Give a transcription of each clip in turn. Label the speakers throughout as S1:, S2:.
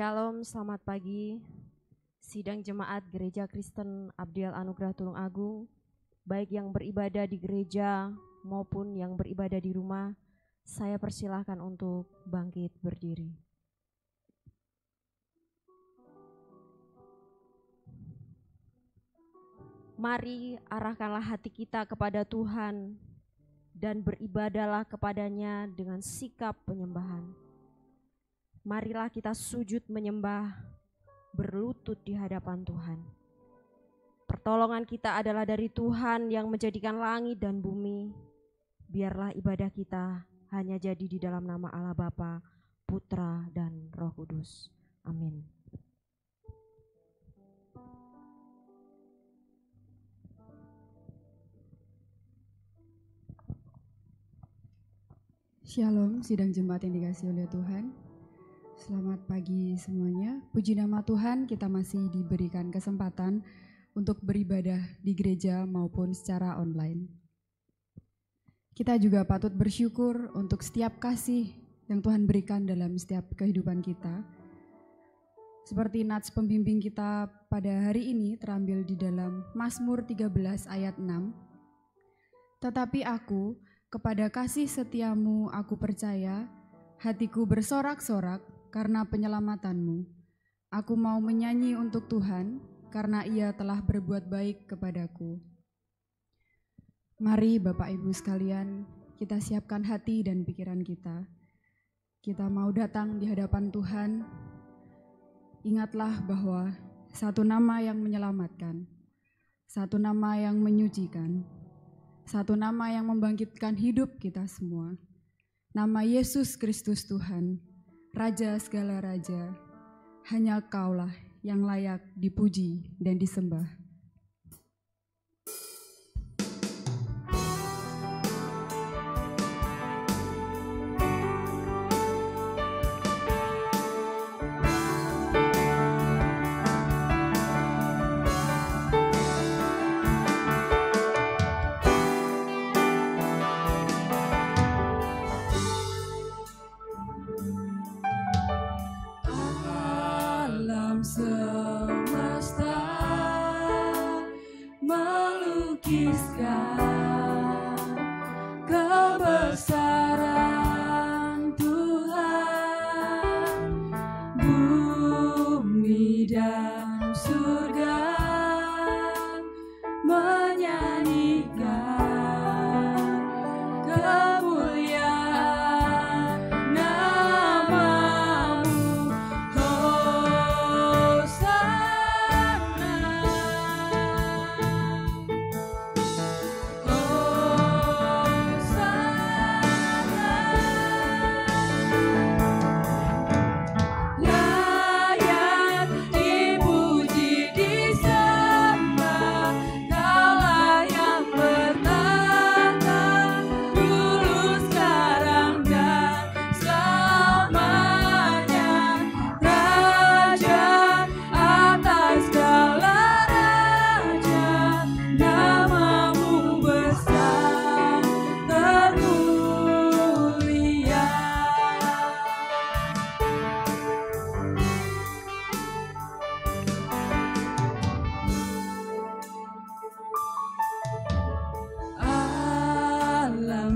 S1: Shalom, selamat pagi. Sidang Jemaat Gereja Kristen Abdiel Anugrah Tulung Agung, baik yang beribadah di gereja maupun yang beribadah di rumah, saya persilahkan untuk bangkit berdiri. Mari arahkanlah hati kita kepada Tuhan dan beribadahlah kepadanya dengan sikap penyembahan. Marilah kita sujud menyembah, berlutut di hadapan Tuhan. Pertolongan kita adalah dari Tuhan yang menjadikan langit dan bumi. Biarlah ibadah kita hanya jadi di dalam nama Allah Bapa, Putra, dan Roh Kudus. Amin.
S2: Shalom, sidang jemaat yang dikasihi oleh Tuhan. Selamat pagi semuanya. Puji nama Tuhan, kita masih diberikan kesempatan untuk beribadah di gereja maupun secara online. Kita juga patut bersyukur untuk setiap kasih yang Tuhan berikan dalam setiap kehidupan kita. Seperti nats pembimbing kita pada hari ini terambil di dalam Mazmur 13 ayat 6. Tetapi aku, kepada kasih setiamu aku percaya, hatiku bersorak-sorak karena penyelamatanmu. Aku mau menyanyi untuk Tuhan, karena Ia telah berbuat baik kepadaku. Mari Bapak Ibu sekalian, kita siapkan hati dan pikiran kita. Kita mau datang di hadapan Tuhan. Ingatlah bahwa satu nama yang menyelamatkan, satu nama yang menyucikan, satu nama yang membangkitkan hidup kita semua. Nama Yesus Kristus Tuhan, Raja segala raja. Hanya Kaulah yang layak dipuji dan disembah.
S3: Semesta melukiskan kebesaran Tuhan, bumi dan surga menyanyikan kemuliaan nama-Mu.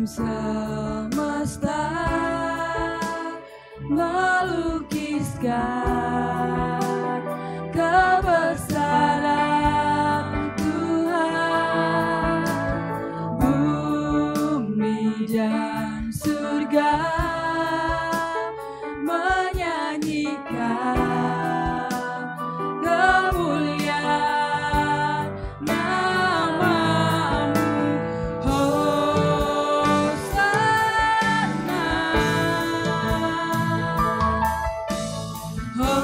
S3: Semesta melukiskan kebesaran Tuhan, bumi dan surga menyanyikan kemuliaan nama-Mu. Oh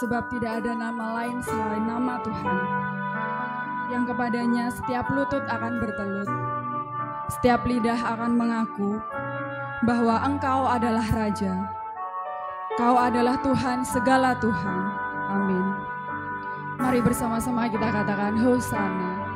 S2: sebab tidak ada nama lain selain nama Tuhan, yang kepadanya setiap lutut akan bertelut, setiap lidah akan mengaku bahwa Engkau adalah Raja. Kau adalah Tuhan segala Tuhan. Amin. Mari bersama-sama kita katakan Hosana.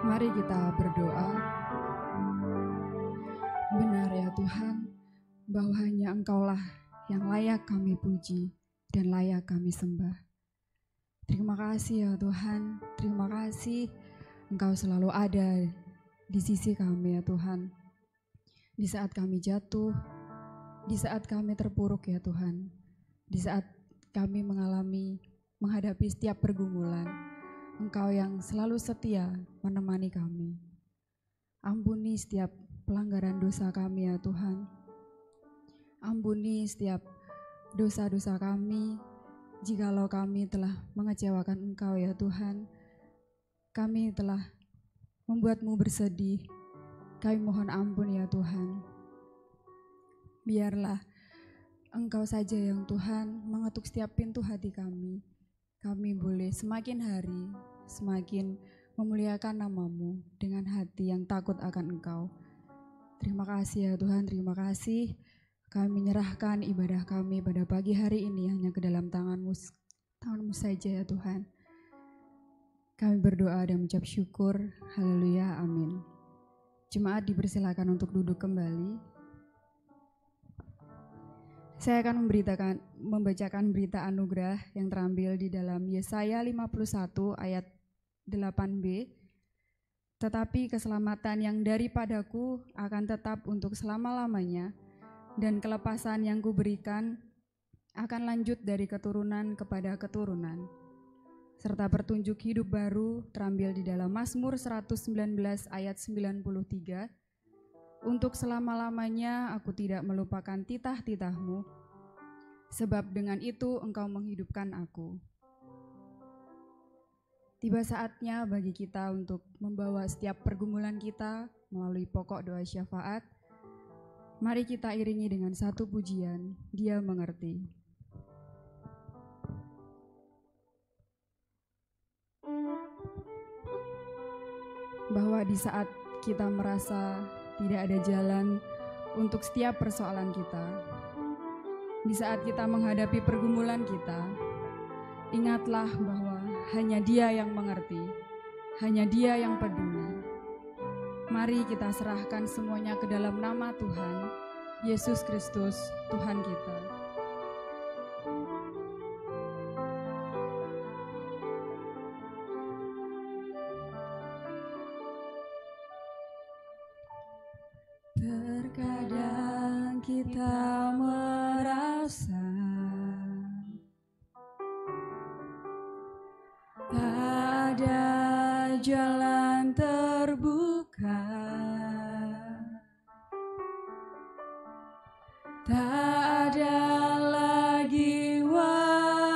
S2: Mari kita berdoa. Benar ya Tuhan, bahwa hanya Engkaulah yang layak kami puji dan layak kami sembah. Terima kasih ya Tuhan, terima kasih Engkau selalu ada di sisi kami ya Tuhan. Di saat kami jatuh, di saat kami terpuruk ya Tuhan, di saat kami menghadapi setiap pergumulan, Engkau yang selalu setia menemani kami. Ampuni setiap pelanggaran dosa kami ya Tuhan. Ampuni setiap dosa-dosa kami, jikalau kami telah mengecewakan Engkau ya Tuhan. Kami telah membuatmu bersedih. Kami mohon ampun ya Tuhan. Biarlah Engkau saja yang Tuhan mengetuk setiap pintu hati kami. Kami boleh semakin hari, semakin memuliakan nama-Mu dengan hati yang takut akan Engkau. Terima kasih ya Tuhan, terima kasih. Kami menyerahkan ibadah kami pada pagi hari ini hanya ke dalam tangan-Mu saja ya Tuhan. Kami berdoa dan mengucap syukur. Haleluya, amin. Jemaat dipersilakan untuk duduk kembali. Saya akan membacakan berita anugerah yang terambil di dalam Yesaya 51 ayat 8b. Tetapi keselamatan yang daripadaku akan tetap untuk selama-lamanya, dan kelepasan yang kuberikan akan lanjut dari keturunan kepada keturunan. Serta petunjuk hidup baru terambil di dalam Mazmur 119 ayat 93. Untuk selama-lamanya aku tidak melupakan titah-titah-Mu, sebab dengan itu Engkau menghidupkan aku. Tiba saatnya bagi kita untuk membawa setiap pergumulan kita melalui pokok doa syafaat. Mari kita iringi dengan satu pujian, Dia mengerti. Bahwa di saat kita merasa tidak ada jalan untuk setiap persoalan kita, di saat kita menghadapi pergumulan kita, ingatlah bahwa hanya Dia yang mengerti, hanya Dia yang peduli. Mari kita serahkan semuanya ke dalam nama Tuhan, Yesus Kristus, Tuhan kita. Terkadang kita merasa tak ada jalan terbuka, tak ada lagi waktu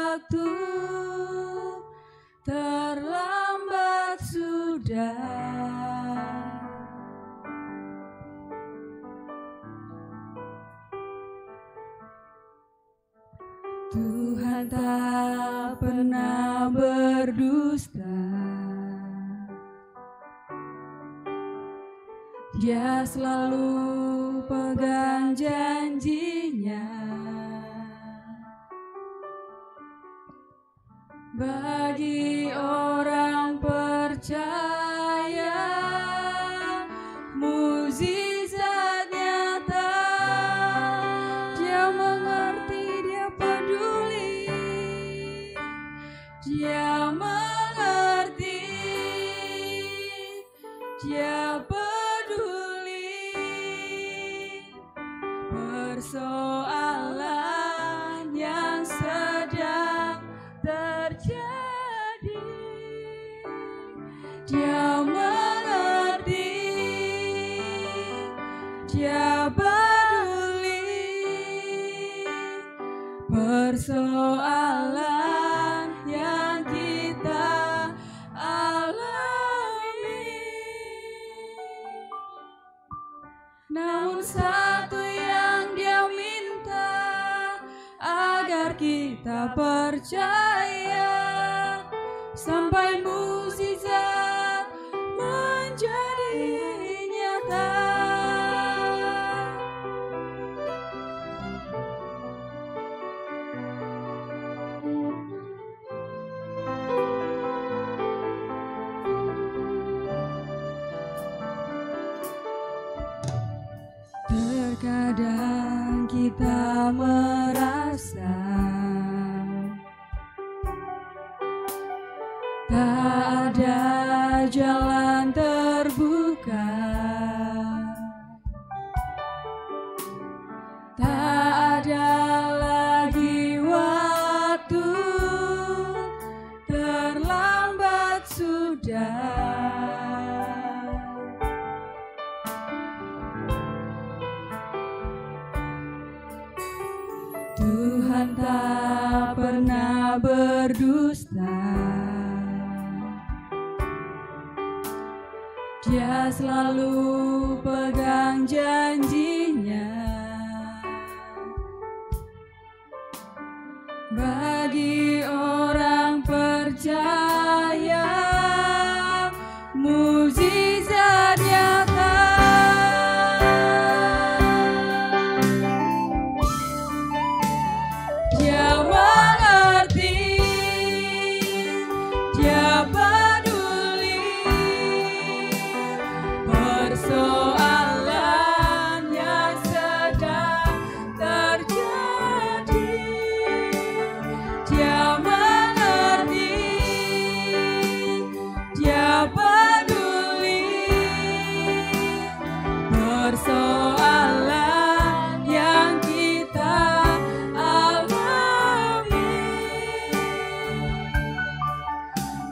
S3: Tuhan tak pernah berdusta. Dia selalu pegang janjinya. Bagi orang percaya, mukjizat nyata. Dia mengerti, dia peduli. Dia mengerti, dia peduli. Persoalan yang sedang terjadi, dia mengerti, dia peduli. Persoalan yang kita alami, namun satu yang dia minta, agar kita percaya sampai mukjizat menjadi nyata. Terkadang kita merasa tak ada jalan terbuka, tak ada lagi waktu, terlambat sudah. Tuhan tak pernah berdusta. Dia selalu pegang janjinya. Bagi orang percaya, mukjizat nyata. Dia mengerti, dia peduli. Persoalan yang sedang terjadi, dia mengerti, dia peduli. Persoalan yang kita alami,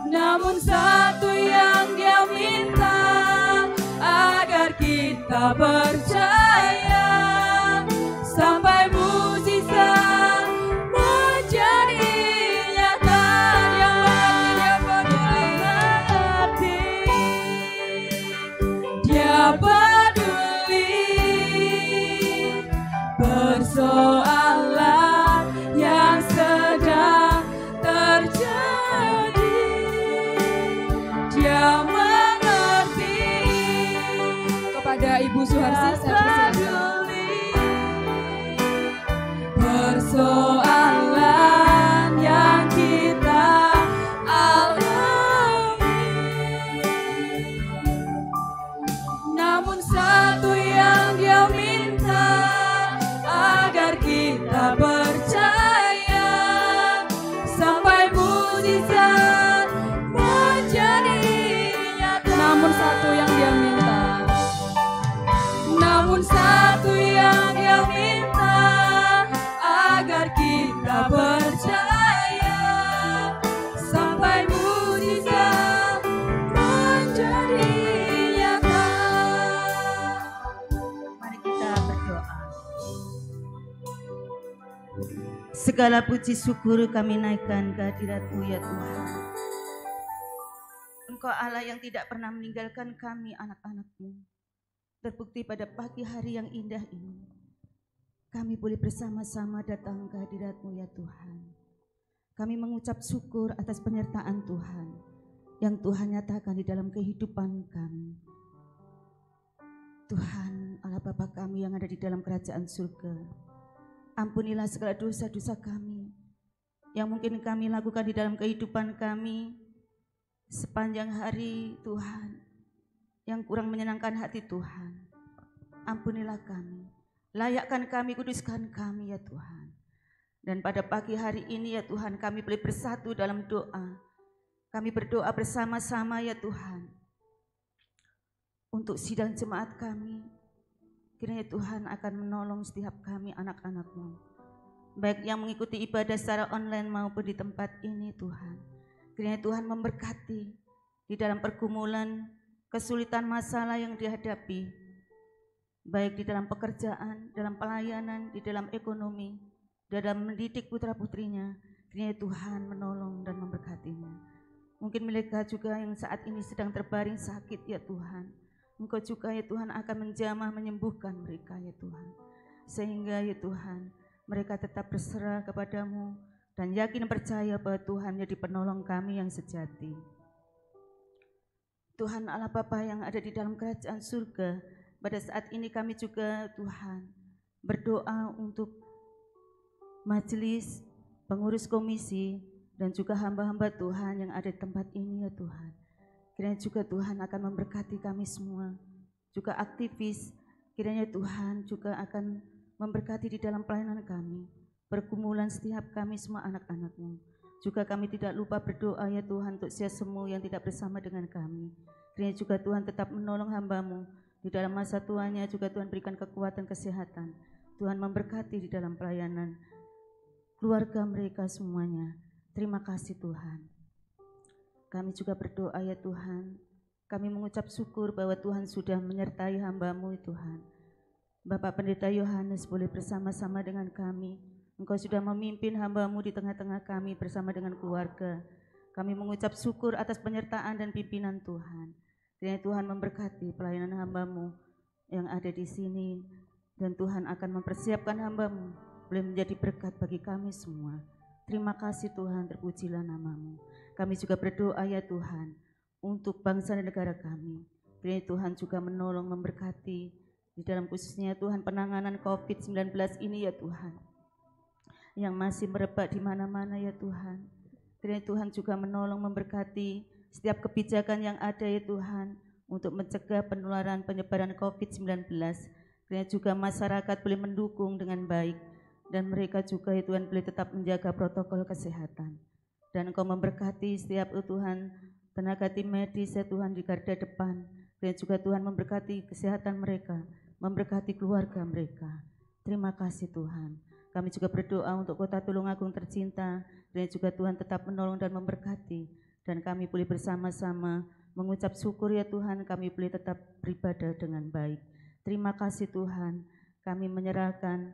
S3: namun satu yang dia minta, agar kita percaya sampai mukjizat menjadi nyata. Dia mengerti, dia peduli. Persoalan yang sedang terjadi, dia mengerti.
S2: Kepada Ibu Suharsi, saya persilakan.
S3: Persoalan yang kita alami, namun satu yang dia minta, agar kita percaya sampai mukjizat menjadi nyata.
S2: Namun satu yang dia minta,
S3: namun satu yang dia minta, agar kita percaya sampai mukjizat menjadi nyata.
S4: Mari kita berdoa. Segala puji syukur kami naikkan ke hadirat-Mu ya Tuhan. Engkau Allah yang tidak pernah meninggalkan kami anak-anak-Mu. Terbukti pada pagi hari yang indah ini, kami boleh bersama-sama datang ke hadirat-Mu ya Tuhan. Kami mengucap syukur atas penyertaan Tuhan yang Tuhan nyatakan di dalam kehidupan kami. Tuhan Allah Bapa kami yang ada di dalam kerajaan surga, ampunilah segala dosa-dosa kami yang mungkin kami lakukan di dalam kehidupan kami sepanjang hari Tuhan, yang kurang menyenangkan hati Tuhan. Ampunilah kami, layakkan kami, kuduskan kami ya Tuhan. Dan pada pagi hari ini ya Tuhan, kami boleh bersatu dalam doa. Kami berdoa bersama-sama ya Tuhan, untuk sidang jemaat kami. Kiranya Tuhan akan menolong setiap kami anak-anak-Mu, baik yang mengikuti ibadah secara online maupun di tempat ini Tuhan. Kiranya Tuhan memberkati di dalam pergumulan, kesulitan, masalah yang dihadapi, baik di dalam pekerjaan, dalam pelayanan, di dalam ekonomi, dalam mendidik putra-putrinya. Kiranya Tuhan menolong dan memberkatinya. Mungkin mereka juga yang saat ini sedang terbaring sakit ya Tuhan, Engkau juga ya Tuhan akan menjamah menyembuhkan mereka ya Tuhan. Sehingga ya Tuhan mereka tetap berserah kepadamu dan yakin percaya bahwa Tuhan menjadi penolong kami yang sejati. Tuhan Allah Bapa yang ada di dalam kerajaan surga, pada saat ini kami juga Tuhan berdoa untuk majelis, pengurus komisi, dan juga hamba-hamba Tuhan yang ada di tempat ini ya Tuhan. Kiranya juga Tuhan akan memberkati kami semua, juga aktivis. Kiranya Tuhan juga akan memberkati di dalam pelayanan kami, pergumulan setiap kami semua anak-anak-Mu. Juga kami tidak lupa berdoa ya Tuhan untuk siasemu yang tidak bersama dengan kami. Kiranya juga Tuhan tetap menolong hamba-Mu di dalam masa tuanya, juga Tuhan berikan kekuatan kesehatan. Tuhan memberkati di dalam pelayanan keluarga mereka semuanya. Terima kasih Tuhan. Kami juga berdoa ya Tuhan, kami mengucap syukur bahwa Tuhan sudah menyertai hamba-Mu Tuhan. Bapak Pendeta Yohanes boleh bersama-sama dengan kami. Engkau sudah memimpin hamba-Mu di tengah-tengah kami bersama dengan keluarga. Kami mengucap syukur atas penyertaan dan pimpinan Tuhan. Kiranya Tuhan memberkati pelayanan hamba-Mu yang ada di sini, dan Tuhan akan mempersiapkan hamba-Mu boleh menjadi berkat bagi kami semua. Terima kasih Tuhan, terpujilah nama-Mu. Kami juga berdoa ya Tuhan untuk bangsa dan negara kami. Kiranya Tuhan juga menolong, memberkati di dalam khususnya Tuhan penanganan COVID-19 ini ya Tuhan, yang masih merebak di mana-mana ya Tuhan. Kiranya Tuhan juga menolong, memberkati setiap kebijakan yang ada ya Tuhan untuk mencegah penularan penyebaran COVID-19. Kiranya juga masyarakat boleh mendukung dengan baik, dan mereka juga ya Tuhan boleh tetap menjaga protokol kesehatan. Dan Engkau memberkati setiap Tuhan tenaga tim medis ya Tuhan di garda depan, dan juga Tuhan memberkati kesehatan mereka, memberkati keluarga mereka. Terima kasih Tuhan. Kami juga berdoa untuk Kota Tulungagung tercinta, dan juga Tuhan tetap menolong dan memberkati, dan kami boleh bersama-sama mengucap syukur ya Tuhan, kami boleh tetap beribadah dengan baik. Terima kasih Tuhan. Kami menyerahkan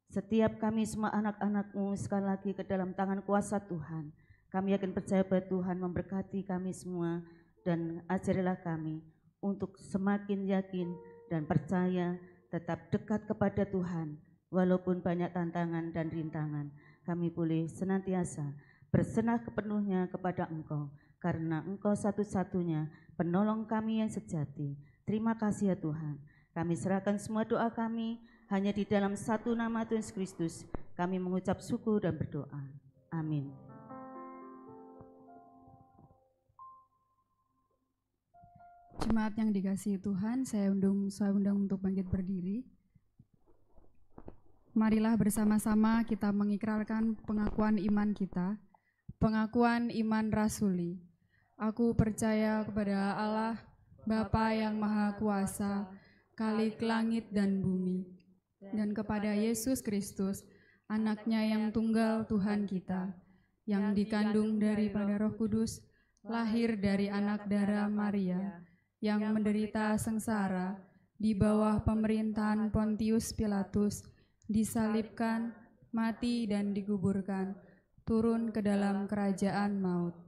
S4: setiap kami semua anak-anak-Mu sekali lagi ke dalam tangan kuasa Tuhan. Kami yakin percaya bahwa Tuhan memberkati kami semua, dan ajarilah kami untuk semakin yakin dan percaya tetap dekat kepada Tuhan. Walaupun banyak tantangan dan rintangan, kami boleh senantiasa berserah sepenuhnya kepada Engkau, karena Engkau satu-satunya penolong kami yang sejati. Terima kasih ya Tuhan. Kami serahkan semua doa kami hanya di dalam satu nama Tuhan Yesus Kristus. Kami mengucap syukur dan berdoa. Amin.
S2: Jemaat yang dikasihi Tuhan, saya undang untuk bangkit berdiri. Marilah bersama-sama kita mengikrarkan pengakuan iman kita, pengakuan iman rasuli. Aku percaya kepada Allah, Bapa yang Maha Kuasa, Khalik langit dan bumi, dan kepada Yesus Kristus, Anak-Nya yang tunggal Tuhan kita, yang dikandung daripada Roh Kudus, lahir dari anak darah Maria, yang menderita sengsara di bawah pemerintahan Pontius Pilatus, disalibkan, mati dan dikuburkan, turun ke dalam kerajaan maut.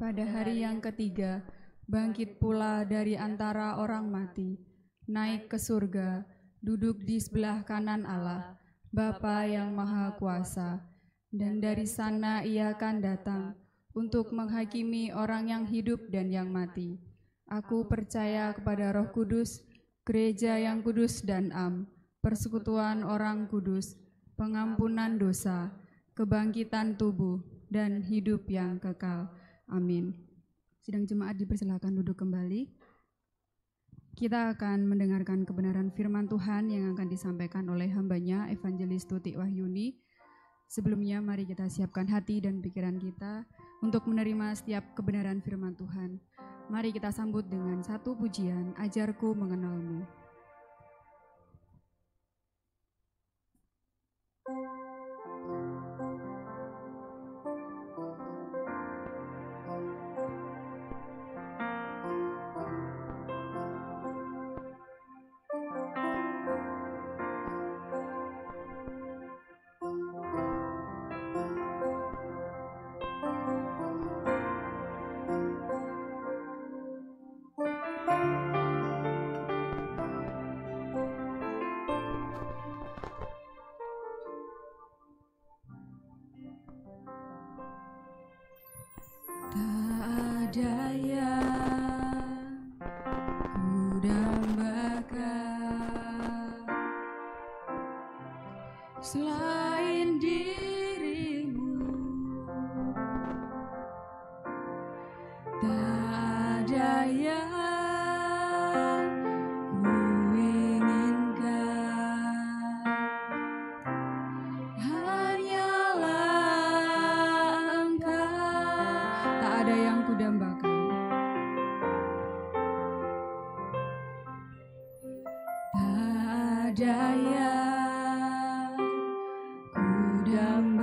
S2: Pada hari yang ketiga, bangkit pula dari antara orang mati, naik ke surga, duduk di sebelah kanan Allah, Bapa yang Maha Kuasa, dan dari sana Ia akan datang untuk menghakimi orang yang hidup dan yang mati. Aku percaya kepada Roh Kudus, gereja yang kudus dan am, persekutuan orang kudus, pengampunan dosa, kebangkitan tubuh, dan hidup yang kekal. Amin. Sidang jemaat dipersilakan duduk kembali. Kita akan mendengarkan kebenaran firman Tuhan yang akan disampaikan oleh hambanya Evangelis Tutik Wahyuni. Sebelumnya mari kita siapkan hati dan pikiran kita untuk menerima setiap kebenaran firman Tuhan. Mari kita sambut dengan satu pujian, Ajarku Mengenalmu.
S3: Ada yang ku dambakan selain dirimu, tak ada yang ku inginkan, hanyalah Engkau.
S2: Tak ada yang kudambakan,
S3: tak ada yang ku dambakan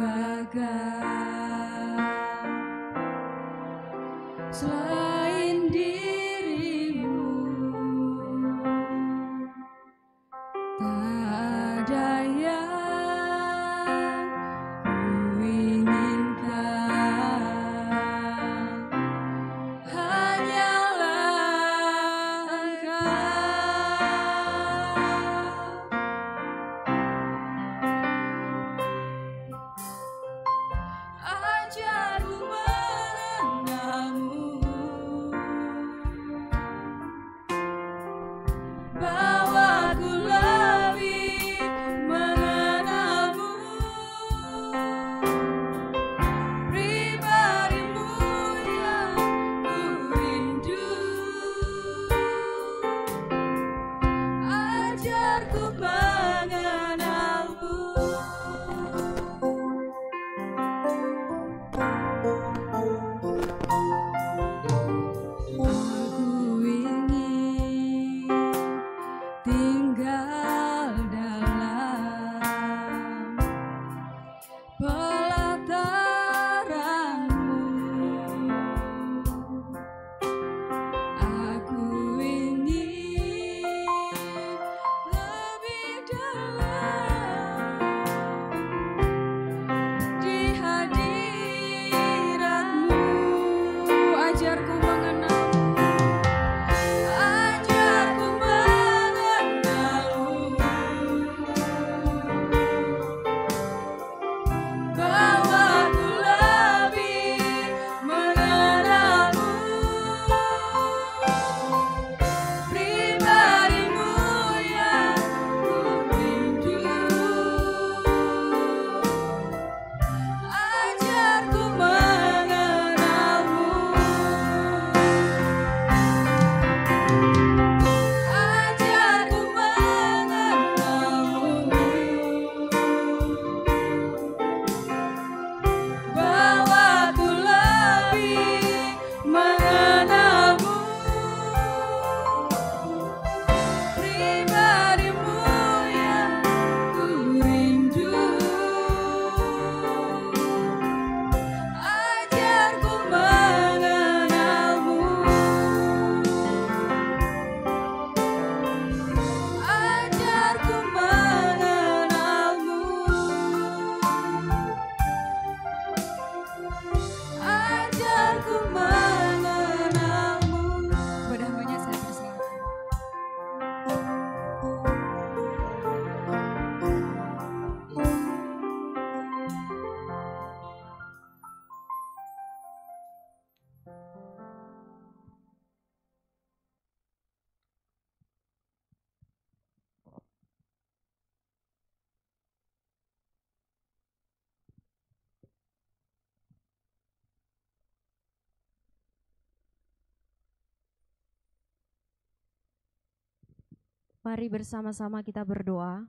S1: Mari bersama-sama kita berdoa.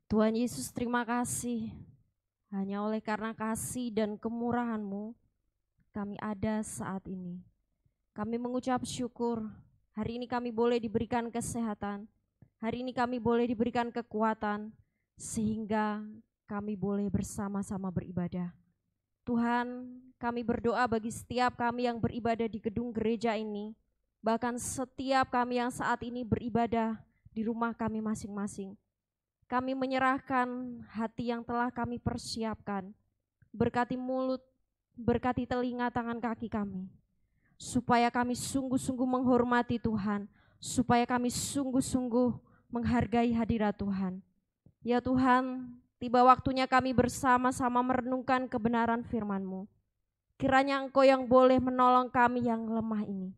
S1: Tuhan Yesus, terima kasih. Hanya oleh karena kasih dan kemurahan-Mu, kami ada saat ini. Kami mengucap syukur, hari ini kami boleh diberikan kesehatan, hari ini kami boleh diberikan kekuatan, sehingga kami boleh bersama-sama beribadah. Tuhan, kami berdoa bagi setiap kami yang beribadah di gedung gereja ini, bahkan setiap kami yang saat ini beribadah di rumah kami masing-masing. Kami menyerahkan hati yang telah kami persiapkan. Berkati mulut, berkati telinga, tangan, kaki kami. Supaya kami sungguh-sungguh menghormati Tuhan. Supaya kami sungguh-sungguh menghargai hadirat Tuhan. Ya Tuhan, tiba waktunya kami bersama-sama merenungkan kebenaran firman-Mu. Kiranya Engkau yang boleh menolong kami yang lemah ini.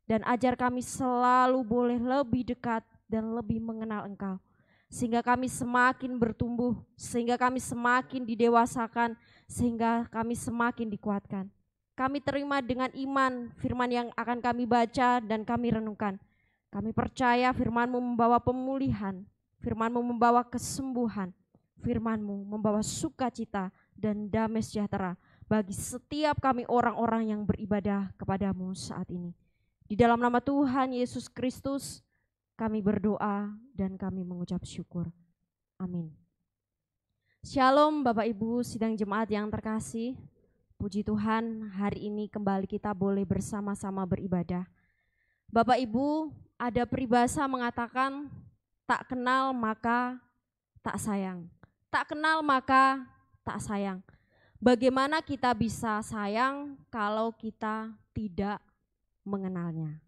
S1: Dan ajar kami selalu boleh lebih dekat dan lebih mengenal Engkau. Sehingga kami semakin bertumbuh, sehingga kami semakin didewasakan, sehingga kami semakin dikuatkan. Kami terima dengan iman firman yang akan kami baca dan kami renungkan. Kami percaya firman-Mu membawa pemulihan, firman-Mu membawa kesembuhan, firman-Mu membawa sukacita dan damai sejahtera bagi setiap kami orang-orang yang beribadah kepadamu saat ini. Di dalam nama Tuhan Yesus Kristus kami berdoa dan kami mengucap syukur. Amin. Shalom Bapak Ibu sidang jemaat yang terkasih. Puji Tuhan, hari ini kembali kita boleh bersama-sama beribadah. Bapak Ibu, ada peribahasa mengatakan tak kenal maka tak sayang. Tak kenal maka tak sayang. Bagaimana kita bisa sayang kalau kita tidak mengenalnya?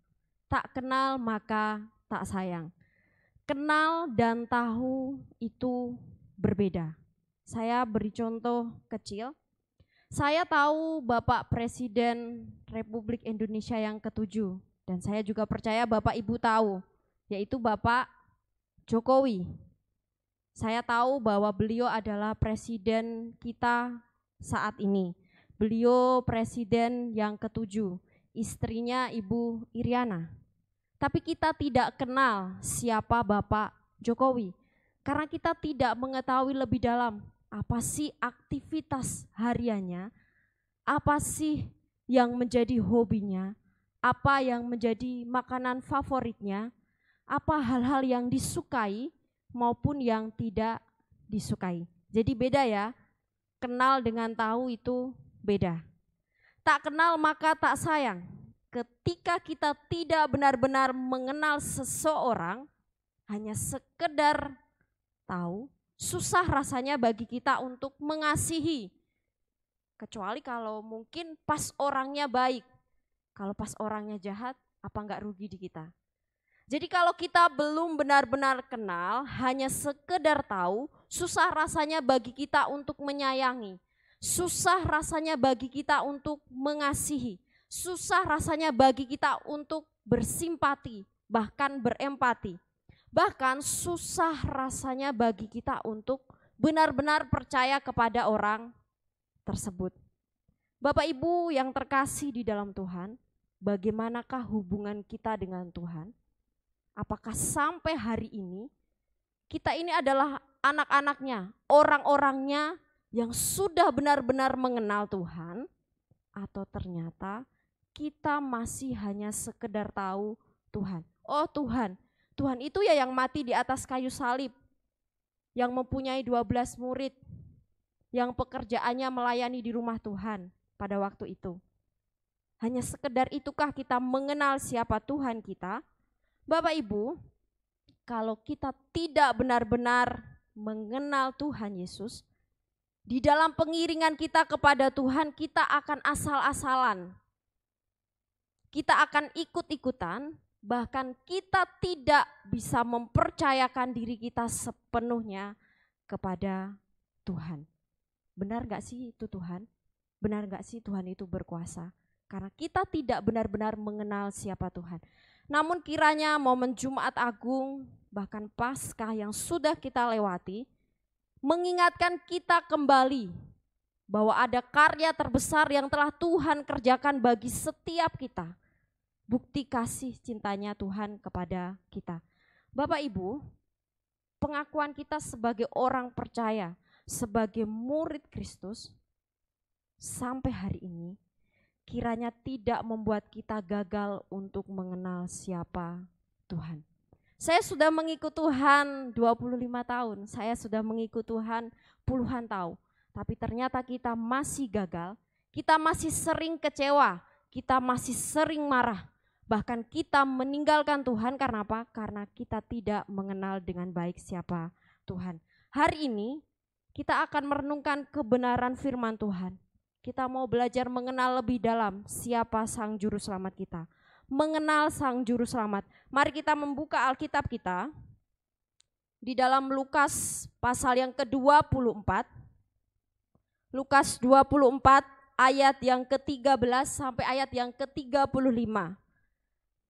S1: Tak kenal maka tak sayang. Kenal dan tahu itu berbeda. Saya beri contoh kecil. Saya tahu Bapak Presiden Republik Indonesia yang ke-7 dan saya juga percaya Bapak Ibu tahu, yaitu Bapak Jokowi. Saya tahu bahwa beliau adalah presiden kita saat ini. Beliau presiden yang ke-7, istrinya Ibu Iriana. Tapi kita tidak kenal siapa Bapak Jokowi, karena kita tidak mengetahui lebih dalam apa sih aktivitas hariannya, apa sih yang menjadi hobinya, apa yang menjadi makanan favoritnya, apa hal-hal yang disukai maupun yang tidak disukai. Jadi beda ya, kenal dengan tahu itu beda. Tak kenal maka tak sayang. Ketika kita tidak benar-benar mengenal seseorang, hanya sekedar tahu, susah rasanya bagi kita untuk mengasihi. Kecuali kalau mungkin pas orangnya baik. Kalau pas orangnya jahat, apa enggak rugi di kita? Jadi kalau kita belum benar-benar kenal, hanya sekedar tahu, susah rasanya bagi kita untuk menyayangi. Susah rasanya bagi kita untuk mengasihi. Susah rasanya bagi kita untuk bersimpati, bahkan berempati. Bahkan susah rasanya bagi kita untuk benar-benar percaya kepada orang tersebut. Bapak Ibu yang terkasih di dalam Tuhan, bagaimanakah hubungan kita dengan Tuhan? Apakah sampai hari ini kita ini adalah anak-anaknya, orang-orangnya yang sudah benar-benar mengenal Tuhan, atau ternyata kita masih hanya sekedar tahu Tuhan. Oh Tuhan, Tuhan itu ya yang mati di atas kayu salib, yang mempunyai 12 murid, yang pekerjaannya melayani di rumah Tuhan pada waktu itu. Hanya sekedar itukah kita mengenal siapa Tuhan kita? Bapak Ibu, kalau kita tidak benar-benar mengenal Tuhan Yesus, di dalam pengiringan kita kepada Tuhan, kita akan asal-asalan. Kita akan ikut-ikutan, bahkan kita tidak bisa mempercayakan diri kita sepenuhnya kepada Tuhan. Benar gak sih itu Tuhan? Benar gak sih Tuhan itu berkuasa? Karena kita tidak benar-benar mengenal siapa Tuhan. Namun kiranya momen Jumat Agung, bahkan Paskah yang sudah kita lewati, mengingatkan kita kembali bahwa ada karya terbesar yang telah Tuhan kerjakan bagi setiap kita. Bukti kasih cintanya Tuhan kepada kita. Bapak Ibu, pengakuan kita sebagai orang percaya, sebagai murid Kristus, sampai hari ini kiranya tidak membuat kita gagal untuk mengenal siapa Tuhan. Saya sudah mengikut Tuhan 25 tahun, saya sudah mengikut Tuhan puluhan tahun, tapi ternyata kita masih gagal, kita masih sering kecewa, kita masih sering marah, bahkan kita meninggalkan Tuhan karena apa? Karena kita tidak mengenal dengan baik siapa Tuhan. Hari ini kita akan merenungkan kebenaran firman Tuhan. Kita mau belajar mengenal lebih dalam siapa Sang Juru Selamat kita. Mengenal Sang Juru Selamat. Mari kita membuka Alkitab kita di dalam Lukas pasal yang ke-24. Lukas 24 ayat yang ke-13 sampai ayat yang ke-35.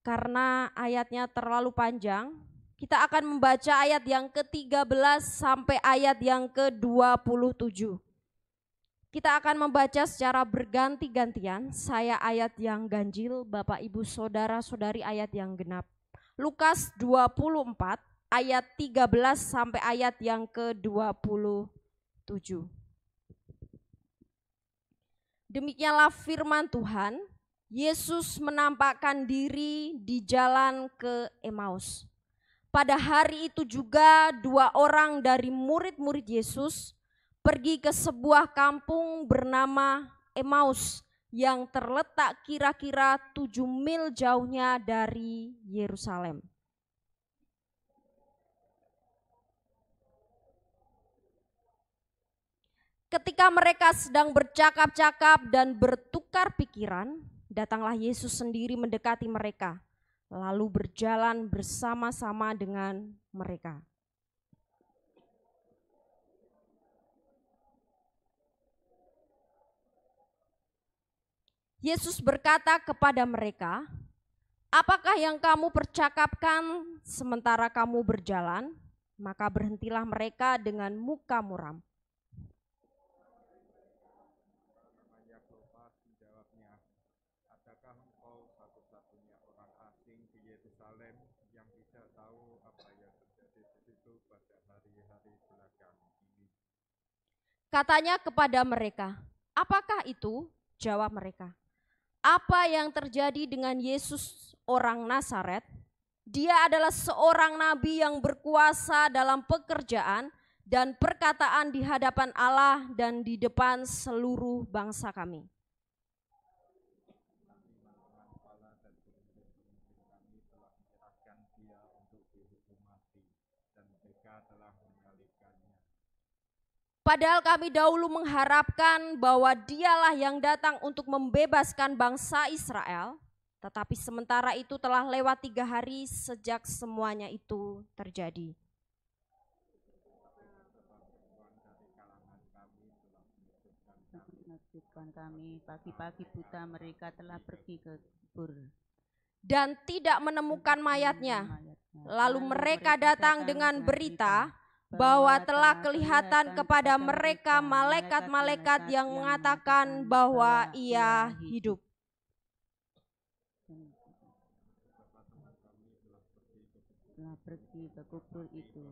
S1: Karena ayatnya terlalu panjang, kita akan membaca ayat yang ke-13 sampai ayat yang ke-27. Kita akan membaca secara berganti-gantian, saya ayat yang ganjil, Bapak Ibu Saudara-saudari ayat yang genap. Lukas 24 ayat 13 sampai ayat yang ke-27. Demikianlah firman Tuhan, Yesus menampakkan diri di jalan ke Emmaus. Pada hari itu juga 2 orang dari murid-murid Yesus pergi ke sebuah kampung bernama Emmaus yang terletak kira-kira 7 mil jauhnya dari Yerusalem. Ketika mereka sedang bercakap-cakap dan bertukar pikiran, datanglah Yesus sendiri mendekati mereka, lalu berjalan bersama-sama dengan mereka. Yesus berkata kepada mereka, "Apakah yang kamu percakapkan sementara kamu berjalan?" Maka berhentilah mereka dengan muka muram.
S5: Jawabnya, adakah engkau satu-satunya orang asing di Yerusalem yang tidak tahu apa yang terjadi di situ pada hari-hari belakangan ini?
S1: Katanya kepada mereka, "Apakah itu?" Jawab mereka, "Apa yang terjadi dengan Yesus orang Nazaret? Dia adalah seorang nabi yang berkuasa dalam pekerjaan dan perkataan di hadapan Allah dan di depan seluruh bangsa kami. Padahal kami dahulu mengharapkan bahwa dialah yang datang untuk membebaskan bangsa Israel, tetapi sementara itu telah lewat 3 hari sejak semuanya itu terjadi."
S4: Menakjubkan kami, pagi-pagi buta mereka telah pergi ke kubur
S1: dan tidak menemukan mayatnya. Lalu mereka datang dengan berita bahwa telah kelihatan kepada mereka malaikat-malaikat yang mengatakan bahwa ia hidup.
S4: Telah pergi ke kubur itu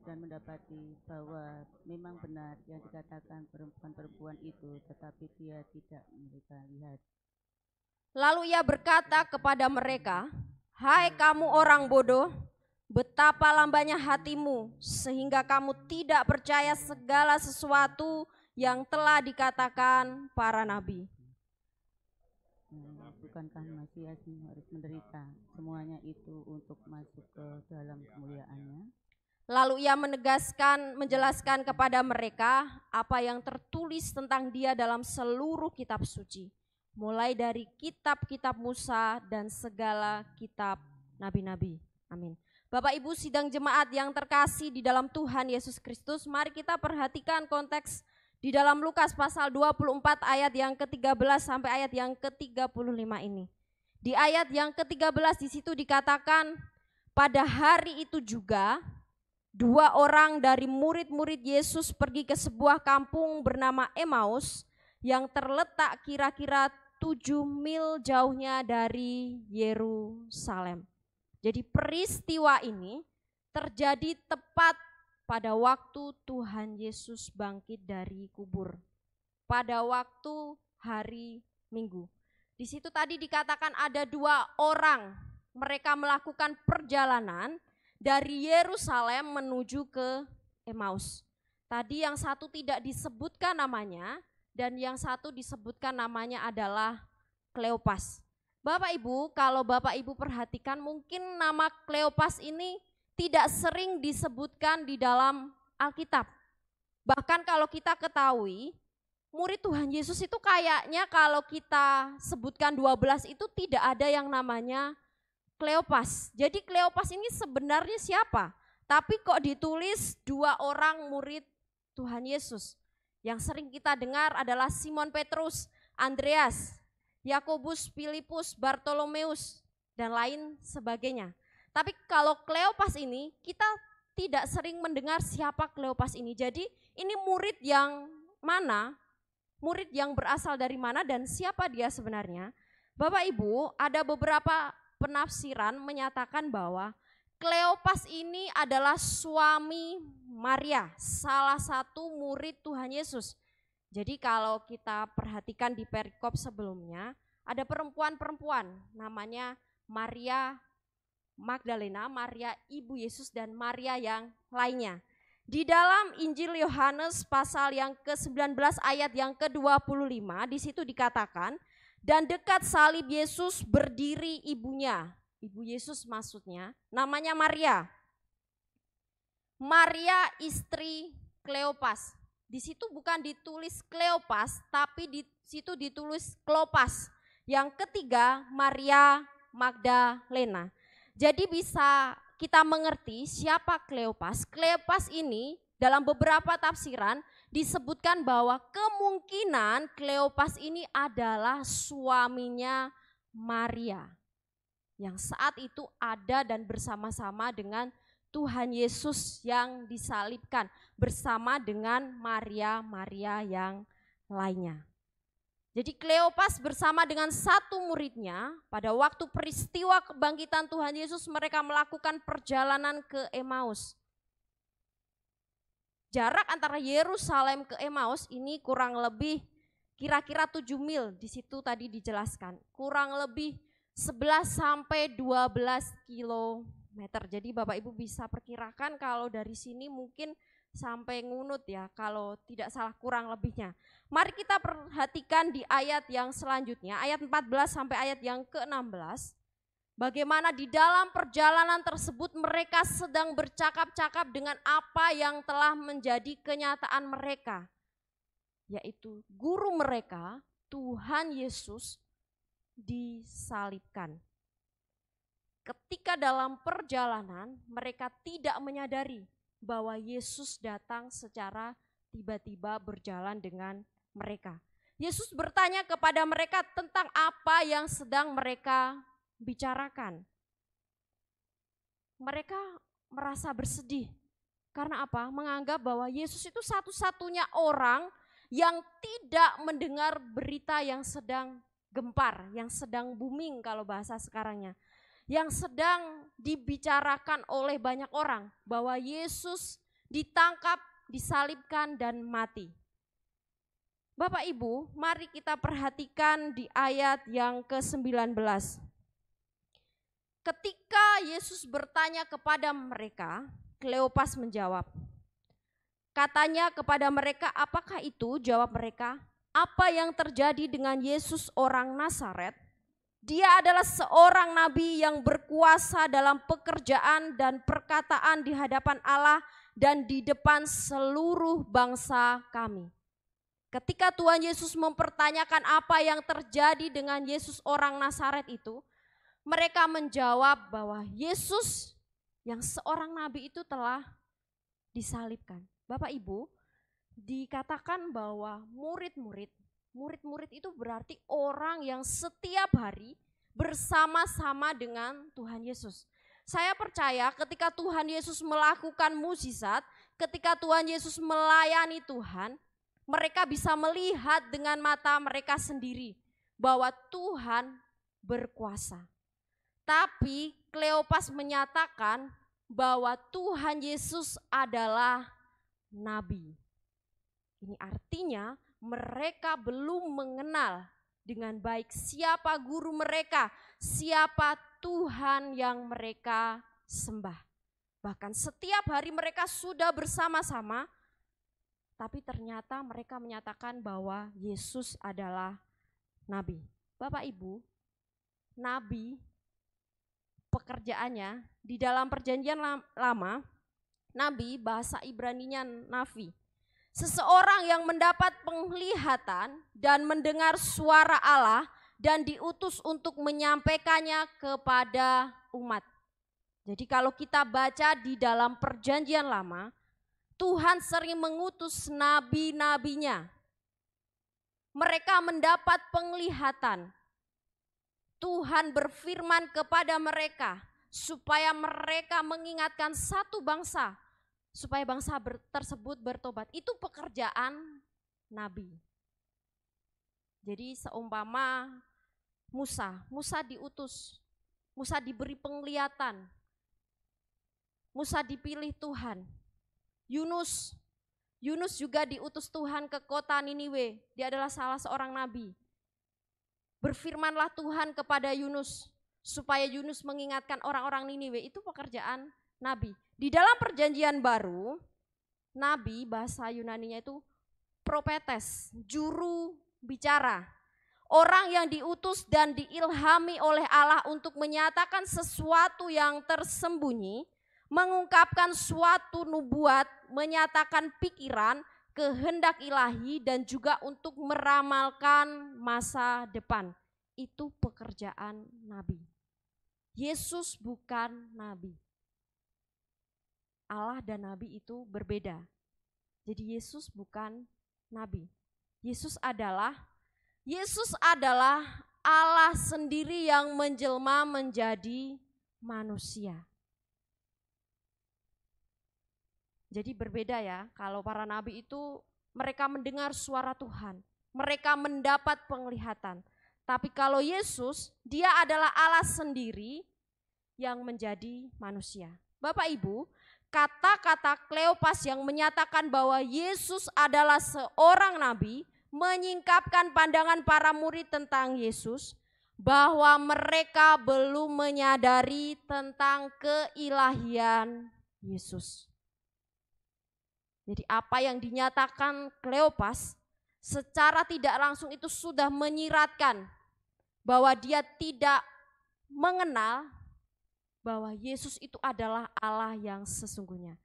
S4: dan mendapati bahwa memang benar yang dikatakan perempuan-perempuan itu, tetapi dia tidak mereka lihat.
S1: Lalu ia berkata kepada mereka, "Hai kamu orang bodoh, betapa lambannya hatimu sehingga kamu tidak percaya segala sesuatu yang telah dikatakan para nabi."
S4: Bukankah Masias harus menderita semuanya itu untuk masuk ke dalam kemuliaannya?
S1: Lalu ia menjelaskan kepada mereka apa yang tertulis tentang dia dalam seluruh kitab suci, mulai dari kitab-kitab Musa dan segala kitab nabi-nabi. Amin. Bapak Ibu sidang jemaat yang terkasih di dalam Tuhan Yesus Kristus, mari kita perhatikan konteks di dalam Lukas pasal 24 ayat yang ke-13 sampai ayat yang ke-35 ini. Di ayat yang ke-13 di situ dikatakan, pada hari itu juga 2 orang dari murid-murid Yesus pergi ke sebuah kampung bernama Emmaus yang terletak kira-kira 7 mil jauhnya dari Yerusalem. Jadi peristiwa ini terjadi tepat pada waktu Tuhan Yesus bangkit dari kubur, pada waktu hari Minggu. Di situ tadi dikatakan ada 2 orang, mereka melakukan perjalanan dari Yerusalem menuju ke Emmaus. Tadi yang satu tidak disebutkan namanya dan yang satu disebutkan namanya adalah Kleopas. Bapak Ibu, kalau Bapak Ibu perhatikan mungkin nama Kleopas ini tidak sering disebutkan di dalam Alkitab. Bahkan kalau kita ketahui, murid Tuhan Yesus itu kayaknya kalau kita sebutkan 12 itu tidak ada yang namanya Kleopas. Jadi Kleopas ini sebenarnya siapa? Tapi kok ditulis 2 orang murid Tuhan Yesus. Yang sering kita dengar adalah Simon Petrus, Andreas, Yakobus, Filipus, Bartolomeus, dan lain sebagainya. Tapi kalau Kleopas ini kita tidak sering mendengar siapa Kleopas ini. Jadi ini murid yang mana? Murid yang berasal dari mana dan siapa dia sebenarnya? Bapak Ibu, ada beberapa penafsiran menyatakan bahwa Kleopas ini adalah suami Maria, salah satu murid Tuhan Yesus. Jadi kalau kita perhatikan di perikop sebelumnya, ada perempuan-perempuan namanya Maria Magdalena, Maria ibu Yesus, dan Maria yang lainnya. Di dalam Injil Yohanes pasal yang ke-19 ayat yang ke-25 di situ dikatakan, dan dekat salib Yesus berdiri ibunya, ibu Yesus maksudnya, namanya Maria. Maria istri Kleopas. Di situ bukan ditulis Kleopas, tapi di situ ditulis Klopas. Yang ketiga Maria Magdalena. Jadi bisa kita mengerti siapa Kleopas. Kleopas ini dalam beberapa tafsiran disebutkan bahwa kemungkinan Kleopas ini adalah suaminya Maria yang saat itu ada dan bersama-sama dengan Tuhan Yesus yang disalibkan bersama dengan Maria yang lainnya. Jadi Kleopas bersama dengan satu muridnya pada waktu peristiwa kebangkitan Tuhan Yesus mereka melakukan perjalanan ke Emmaus. Jarak antara Yerusalem ke Emmaus ini kurang lebih kira-kira 7 mil, di situ tadi dijelaskan. Kurang lebih 11 sampai 12 kilometer. Jadi Bapak Ibu bisa perkirakan kalau dari sini mungkin sampai Ngunut ya, kalau tidak salah kurang lebihnya. Mari kita perhatikan di ayat yang selanjutnya, ayat 14 sampai ayat yang ke-16. Bagaimana di dalam perjalanan tersebut mereka sedang bercakap-cakap dengan apa yang telah menjadi kenyataan mereka, yaitu guru mereka, Tuhan Yesus, disalibkan. Ketika dalam perjalanan mereka tidak menyadari bahwa Yesus datang secara tiba-tiba berjalan dengan mereka. Yesus bertanya kepada mereka tentang apa yang sedang mereka bicarakan. Mereka merasa bersedih. Karena apa? Menganggap bahwa Yesus itu satu-satunya orang yang tidak mendengar berita yang sedang gempar, yang sedang booming kalau bahasa sekarangnya. Yang sedang dibicarakan oleh banyak orang bahwa Yesus ditangkap, disalibkan dan mati. Bapak Ibu, mari kita perhatikan di ayat yang ke-19. Ketika Yesus bertanya kepada mereka, Kleopas menjawab. Katanya kepada mereka, apakah itu? Jawab mereka, apa yang terjadi dengan Yesus orang Nazaret? Dia adalah seorang nabi yang berkuasa dalam pekerjaan dan perkataan di hadapan Allah dan di depan seluruh bangsa kami. Ketika Tuhan Yesus mempertanyakan apa yang terjadi dengan Yesus orang Nazaret itu, mereka menjawab bahwa Yesus yang seorang nabi itu telah disalibkan. Bapak Ibu, dikatakan bahwa murid-murid itu berarti orang yang setiap hari bersama-sama dengan Tuhan Yesus. Saya percaya ketika Tuhan Yesus melakukan mukjizat, ketika Tuhan Yesus melayani Tuhan, mereka bisa melihat dengan mata mereka sendiri bahwa Tuhan berkuasa. Tapi Kleopas menyatakan bahwa Tuhan Yesus adalah nabi. Ini artinya mereka belum mengenal dengan baik siapa guru mereka, siapa Tuhan yang mereka sembah. Bahkan setiap hari mereka sudah bersama-sama, tapi ternyata mereka menyatakan bahwa Yesus adalah nabi. Bapak Ibu, nabi pekerjaannya di dalam perjanjian lama, nabi bahasa Ibraninya navi. Seseorang yang mendapat penglihatan dan mendengar suara Allah dan diutus untuk menyampaikannya kepada umat. Jadi kalau kita baca di dalam perjanjian lama, Tuhan sering mengutus nabi-nabinya. Mereka mendapat penglihatan. Tuhan berfirman kepada mereka supaya mereka mengingatkan satu bangsa, supaya bangsa tersebut bertobat. Itu pekerjaan nabi. Jadi seumpama Musa diutus, Musa diberi penglihatan, Musa dipilih Tuhan. Yunus juga diutus Tuhan ke kota Niniwe, dia adalah salah seorang nabi. Berfirmanlah Tuhan kepada Yunus, supaya Yunus mengingatkan orang-orang Niniwe. Itu pekerjaan nabi. Di dalam perjanjian baru, nabi bahasa Yunaninya itu propetes, juru bicara. Orang yang diutus dan diilhami oleh Allah untuk menyatakan sesuatu yang tersembunyi, mengungkapkan suatu nubuat, menyatakan pikiran, kehendak ilahi, dan juga untuk meramalkan masa depan. Itu pekerjaan nabi. Yesus bukan nabi. Allah dan nabi itu berbeda. Jadi Yesus bukan nabi. Yesus adalah Allah sendiri yang menjelma menjadi manusia. Jadi berbeda ya, kalau para nabi itu mereka mendengar suara Tuhan, mereka mendapat penglihatan. Tapi kalau Yesus, dia adalah Allah sendiri yang menjadi manusia. Bapak Ibu, kata-kata Kleopas yang menyatakan bahwa Yesus adalah seorang nabi menyingkapkan pandangan para murid tentang Yesus, bahwa mereka belum menyadari tentang keilahian Yesus. Jadi apa yang dinyatakan Kleopas secara tidak langsung itu sudah menyiratkan bahwa dia tidak mengenal bahwa Yesus itu adalah Allah yang sesungguhnya.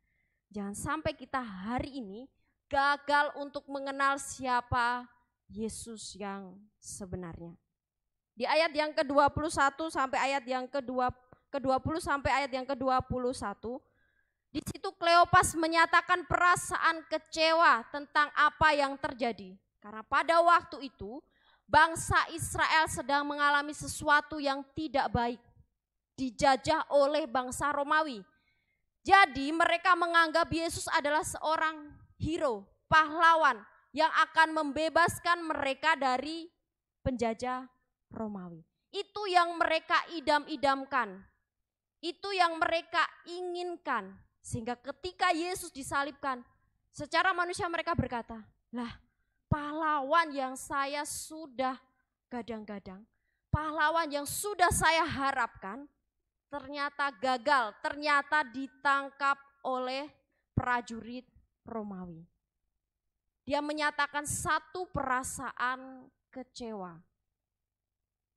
S1: Jangan sampai kita hari ini gagal untuk mengenal siapa Yesus yang sebenarnya. Di ayat yang ke-21 sampai ayat yang ke-20 sampai ayat yang ke-21, di situ Kleopas menyatakan perasaan kecewa tentang apa yang terjadi. Karena pada waktu itu bangsa Israel sedang mengalami sesuatu yang tidak baik, dijajah oleh bangsa Romawi. Jadi mereka menganggap Yesus adalah seorang hero, pahlawan yang akan membebaskan mereka dari penjajah Romawi. Itu yang mereka idam-idamkan, itu yang mereka inginkan. Sehingga ketika Yesus disalibkan, secara manusia mereka berkata, lah pahlawan yang saya sudah gadang-gadang, pahlawan yang sudah saya harapkan, ternyata gagal, ternyata ditangkap oleh prajurit Romawi. Dia menyatakan satu perasaan kecewa.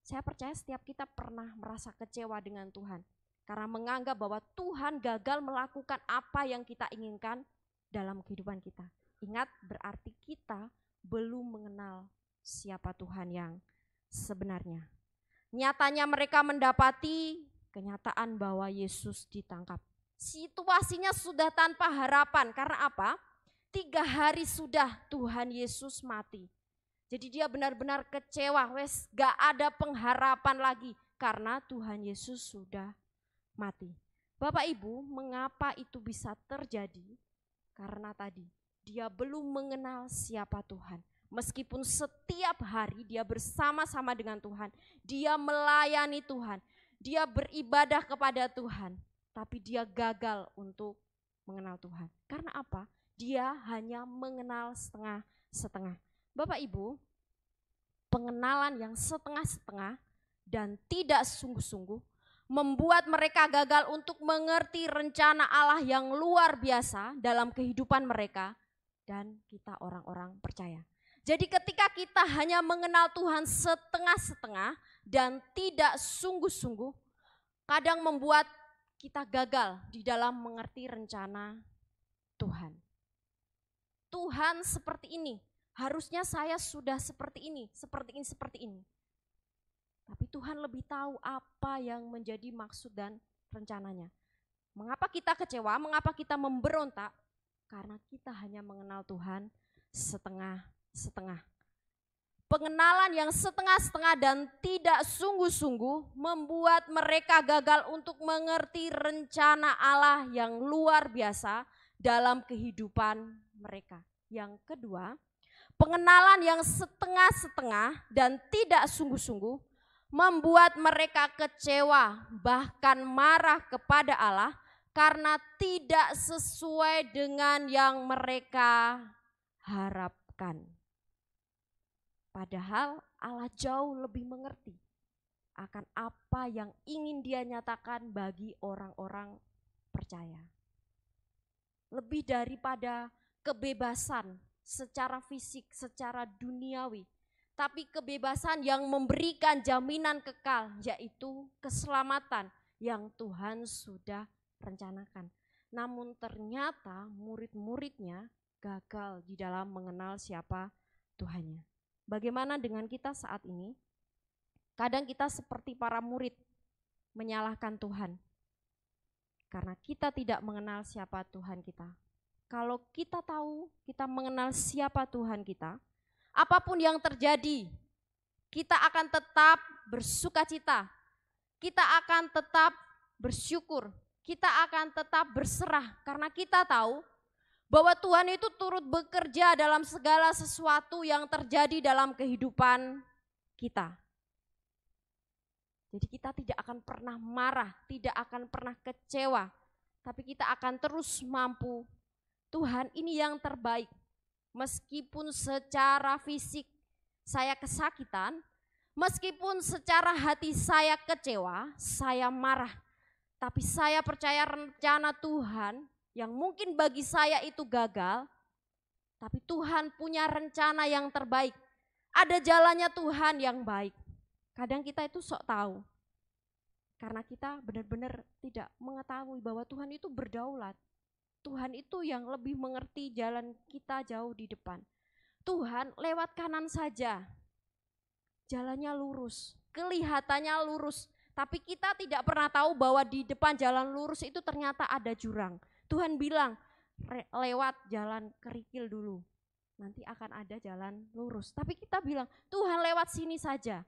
S1: Saya percaya setiap kita pernah merasa kecewa dengan Tuhan. Karena menganggap bahwa Tuhan gagal melakukan apa yang kita inginkan dalam kehidupan kita. Ingat, berarti kita belum mengenal siapa Tuhan yang sebenarnya. Nyatanya mereka mendapati kenyataan bahwa Yesus ditangkap. Situasinya sudah tanpa harapan, karena apa? 3 hari sudah Tuhan Yesus mati. Jadi dia benar-benar kecewa, gak ada pengharapan lagi karena Tuhan Yesus sudah mati. Bapak Ibu, mengapa itu bisa terjadi? Karena tadi dia belum mengenal siapa Tuhan. Meskipun setiap hari dia bersama-sama dengan Tuhan, dia melayani Tuhan, dia beribadah kepada Tuhan. tapi dia gagal untuk mengenal Tuhan. Karena apa? Dia hanya mengenal setengah-setengah. Bapak Ibu, pengenalan yang setengah-setengah dan tidak sungguh-sungguh membuat mereka gagal untuk mengerti rencana Allah yang luar biasa dalam kehidupan mereka dan kita orang-orang percaya. Jadi ketika kita hanya mengenal Tuhan setengah-setengah dan tidak sungguh-sungguh, kadang membuat kita gagal di dalam mengerti rencana Tuhan. Tuhan seperti ini, harusnya saya sudah seperti ini, seperti ini. Tapi Tuhan lebih tahu apa yang menjadi maksud dan rencananya. Mengapa kita kecewa, mengapa kita memberontak? Karena kita hanya mengenal Tuhan setengah-setengah. Pengenalan yang setengah-setengah dan tidak sungguh-sungguh membuat mereka gagal untuk mengerti rencana Allah yang luar biasa dalam kehidupan mereka. Yang kedua, pengenalan yang setengah-setengah dan tidak sungguh-sungguh membuat mereka kecewa, bahkan marah kepada Allah karena tidak sesuai dengan yang mereka harapkan. Padahal Allah jauh lebih mengerti akan apa yang ingin Dia nyatakan bagi orang-orang percaya. Lebih daripada kebebasan secara fisik, secara duniawi, tapi kebebasan yang memberikan jaminan kekal, yaitu keselamatan yang Tuhan sudah rencanakan. Namun ternyata murid-muridnya gagal di dalam mengenal siapa Tuhannya. Bagaimana dengan kita saat ini? Kadang kita seperti para murid menyalahkan Tuhan karena kita tidak mengenal siapa Tuhan kita. Kalau kita tahu, kita mengenal siapa Tuhan kita, apapun yang terjadi, kita akan tetap bersuka cita, kita akan tetap bersyukur, kita akan tetap berserah karena kita tahu bahwa Tuhan itu turut bekerja dalam segala sesuatu yang terjadi dalam kehidupan kita. Jadi kita tidak akan pernah marah, tidak akan pernah kecewa, tapi kita akan terus mampu. Tuhan, ini yang terbaik. Meskipun secara fisik saya kesakitan, meskipun secara hati saya kecewa, saya marah, tapi saya percaya rencana Tuhan yang mungkin bagi saya itu gagal, tapi Tuhan punya rencana yang terbaik. Ada jalannya Tuhan yang baik. Kadang kita itu sok tahu, karena kita benar-benar tidak mengetahui bahwa Tuhan itu berdaulat. Tuhan itu yang lebih mengerti jalan kita jauh di depan. Tuhan lewat kanan saja, jalannya lurus, kelihatannya lurus, tapi kita tidak pernah tahu bahwa di depan jalan lurus itu ternyata ada jurang. Tuhan bilang, lewat jalan kerikil dulu, nanti akan ada jalan lurus. Tapi kita bilang, Tuhan lewat sini saja.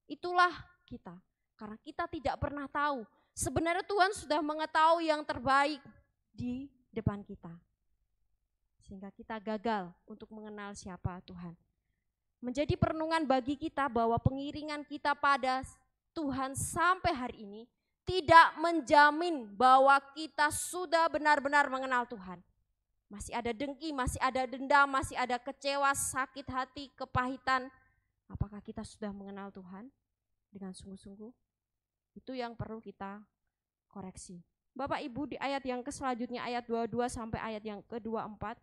S1: Itulah kita, karena kita tidak pernah tahu. Sebenarnya Tuhan sudah mengetahui yang terbaik di depan kita. Sehingga kita gagal untuk mengenal siapa Tuhan. Menjadi perenungan bagi kita bahwa pengiringan kita pada Tuhan sampai hari ini tidak menjamin bahwa kita sudah benar-benar mengenal Tuhan. Masih ada dengki, masih ada dendam, masih ada kecewa, sakit hati, kepahitan. Apakah kita sudah mengenal Tuhan dengan sungguh-sungguh? Itu yang perlu kita koreksi. Bapak Ibu, di ayat yang selanjutnya, ayat 22 sampai ayat yang ke-24,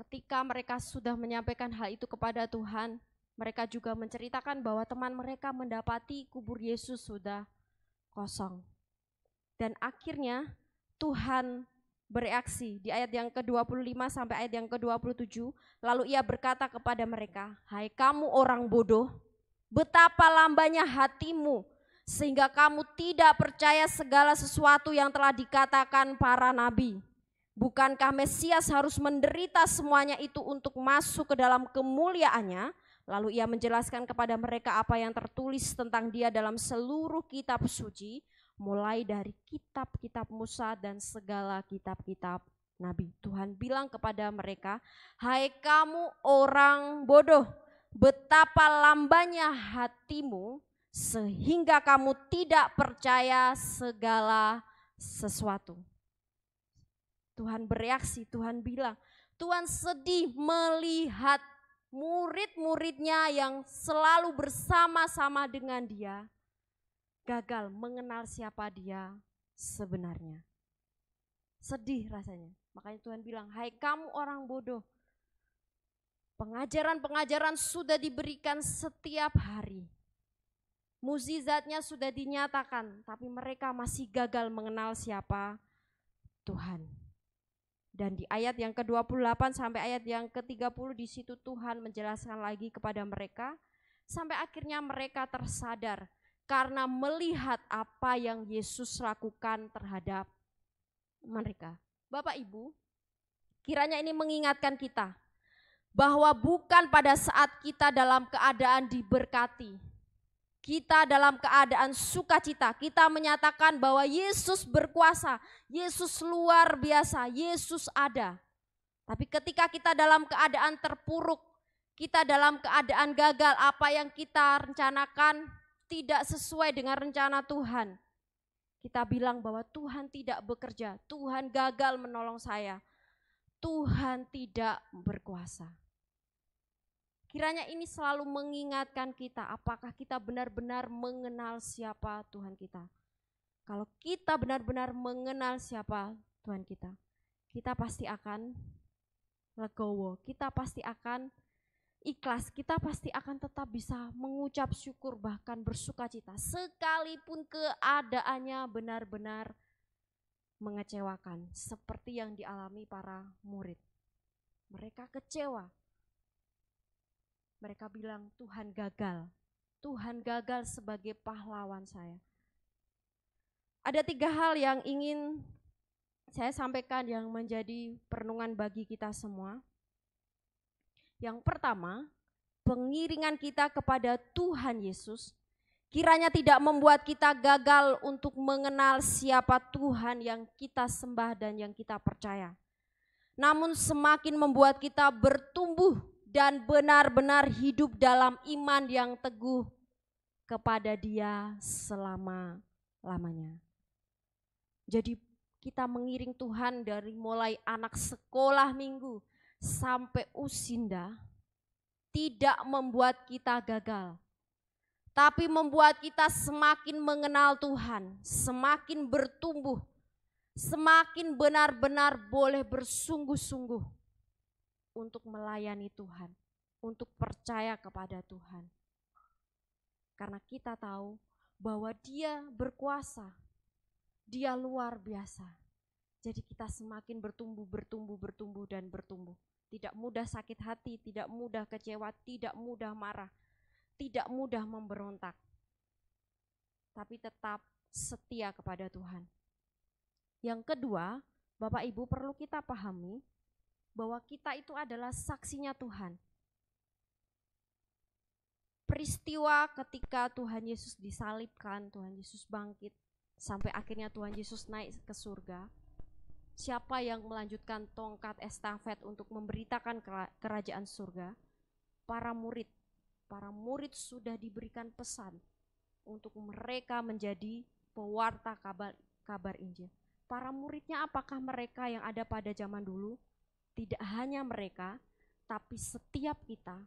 S1: ketika mereka sudah menyampaikan hal itu kepada Tuhan, mereka juga menceritakan bahwa teman mereka mendapati kubur Yesus sudah kosong. Dan akhirnya Tuhan bereaksi di ayat yang ke-25 sampai ayat yang ke-27. Lalu Ia berkata kepada mereka, "Hai kamu orang bodoh, betapa lambannya hatimu, sehingga kamu tidak percaya segala sesuatu yang telah dikatakan para nabi. Bukankah Mesias harus menderita semuanya itu untuk masuk ke dalam kemuliaannya?" Lalu Ia menjelaskan kepada mereka apa yang tertulis tentang Dia dalam seluruh kitab suci, mulai dari kitab-kitab Musa dan segala kitab-kitab nabi. Tuhan bilang kepada mereka, "Hai kamu orang bodoh, betapa lambannya hatimu, sehingga kamu tidak percaya segala sesuatu. Tuhan bereaksi, Tuhan bilang, Tuhan sedih melihat murid-muridnya yang selalu bersama-sama dengan dia gagal mengenal siapa dia sebenarnya. Sedih rasanya. Makanya Tuhan bilang, hai kamu orang bodoh. Pengajaran-pengajaran sudah diberikan setiap hari. Mukjizatnya sudah dinyatakan, tapi mereka masih gagal mengenal siapa Tuhan. Dan di ayat yang ke-28 sampai ayat yang ke-30 di situ Tuhan menjelaskan lagi kepada mereka sampai akhirnya mereka tersadar karena melihat apa yang Yesus lakukan terhadap mereka. Bapak Ibu, kiranya ini mengingatkan kita bahwa bukan pada saat kita dalam keadaan diberkati, kita dalam keadaan sukacita, kita menyatakan bahwa Yesus berkuasa, Yesus luar biasa, Yesus ada. Tapi ketika kita dalam keadaan terpuruk, kita dalam keadaan gagal, apa yang kita rencanakan tidak sesuai dengan rencana Tuhan, kita bilang bahwa Tuhan tidak bekerja, Tuhan gagal menolong saya, Tuhan tidak berkuasa. Kiranya ini selalu mengingatkan kita, apakah kita benar-benar mengenal siapa Tuhan kita. Kalau kita benar-benar mengenal siapa Tuhan kita, kita pasti akan legowo, kita pasti akan ikhlas, kita pasti akan tetap bisa mengucap syukur bahkan bersukacita sekalipun keadaannya benar-benar mengecewakan seperti yang dialami para murid. Mereka kecewa. Mereka bilang Tuhan gagal sebagai pahlawan saya. Ada 3 hal yang ingin saya sampaikan yang menjadi perenungan bagi kita semua. Yang pertama, pengiringan kita kepada Tuhan Yesus kiranya tidak membuat kita gagal untuk mengenal siapa Tuhan yang kita sembah dan yang kita percaya. Namun semakin membuat kita bertumbuh dan benar-benar hidup dalam iman yang teguh kepada Dia selama-lamanya. Jadi kita mengiring Tuhan dari mulai anak sekolah minggu sampai usinda tidak membuat kita gagal, tapi membuat kita semakin mengenal Tuhan, semakin bertumbuh, semakin benar-benar boleh bersungguh-sungguh untuk melayani Tuhan, untuk percaya kepada Tuhan. Karena kita tahu bahwa Dia berkuasa, Dia luar biasa. Jadi kita semakin bertumbuh dan bertumbuh. Tidak mudah sakit hati, tidak mudah kecewa, tidak mudah marah, tidak mudah memberontak. Tapi tetap setia kepada Tuhan. Yang kedua, Bapak Ibu perlu kita pahami bahwa kita itu adalah saksinya Tuhan. Peristiwa ketika Tuhan Yesus disalibkan, Tuhan Yesus bangkit, sampai akhirnya Tuhan Yesus naik ke surga. Siapa yang melanjutkan tongkat estafet untuk memberitakan kerajaan surga? Para murid. Para murid sudah diberikan pesan untuk mereka menjadi pewarta kabar Injil. Para muridnya apakah mereka yang ada pada zaman dulu? Tidak hanya mereka, tapi setiap kita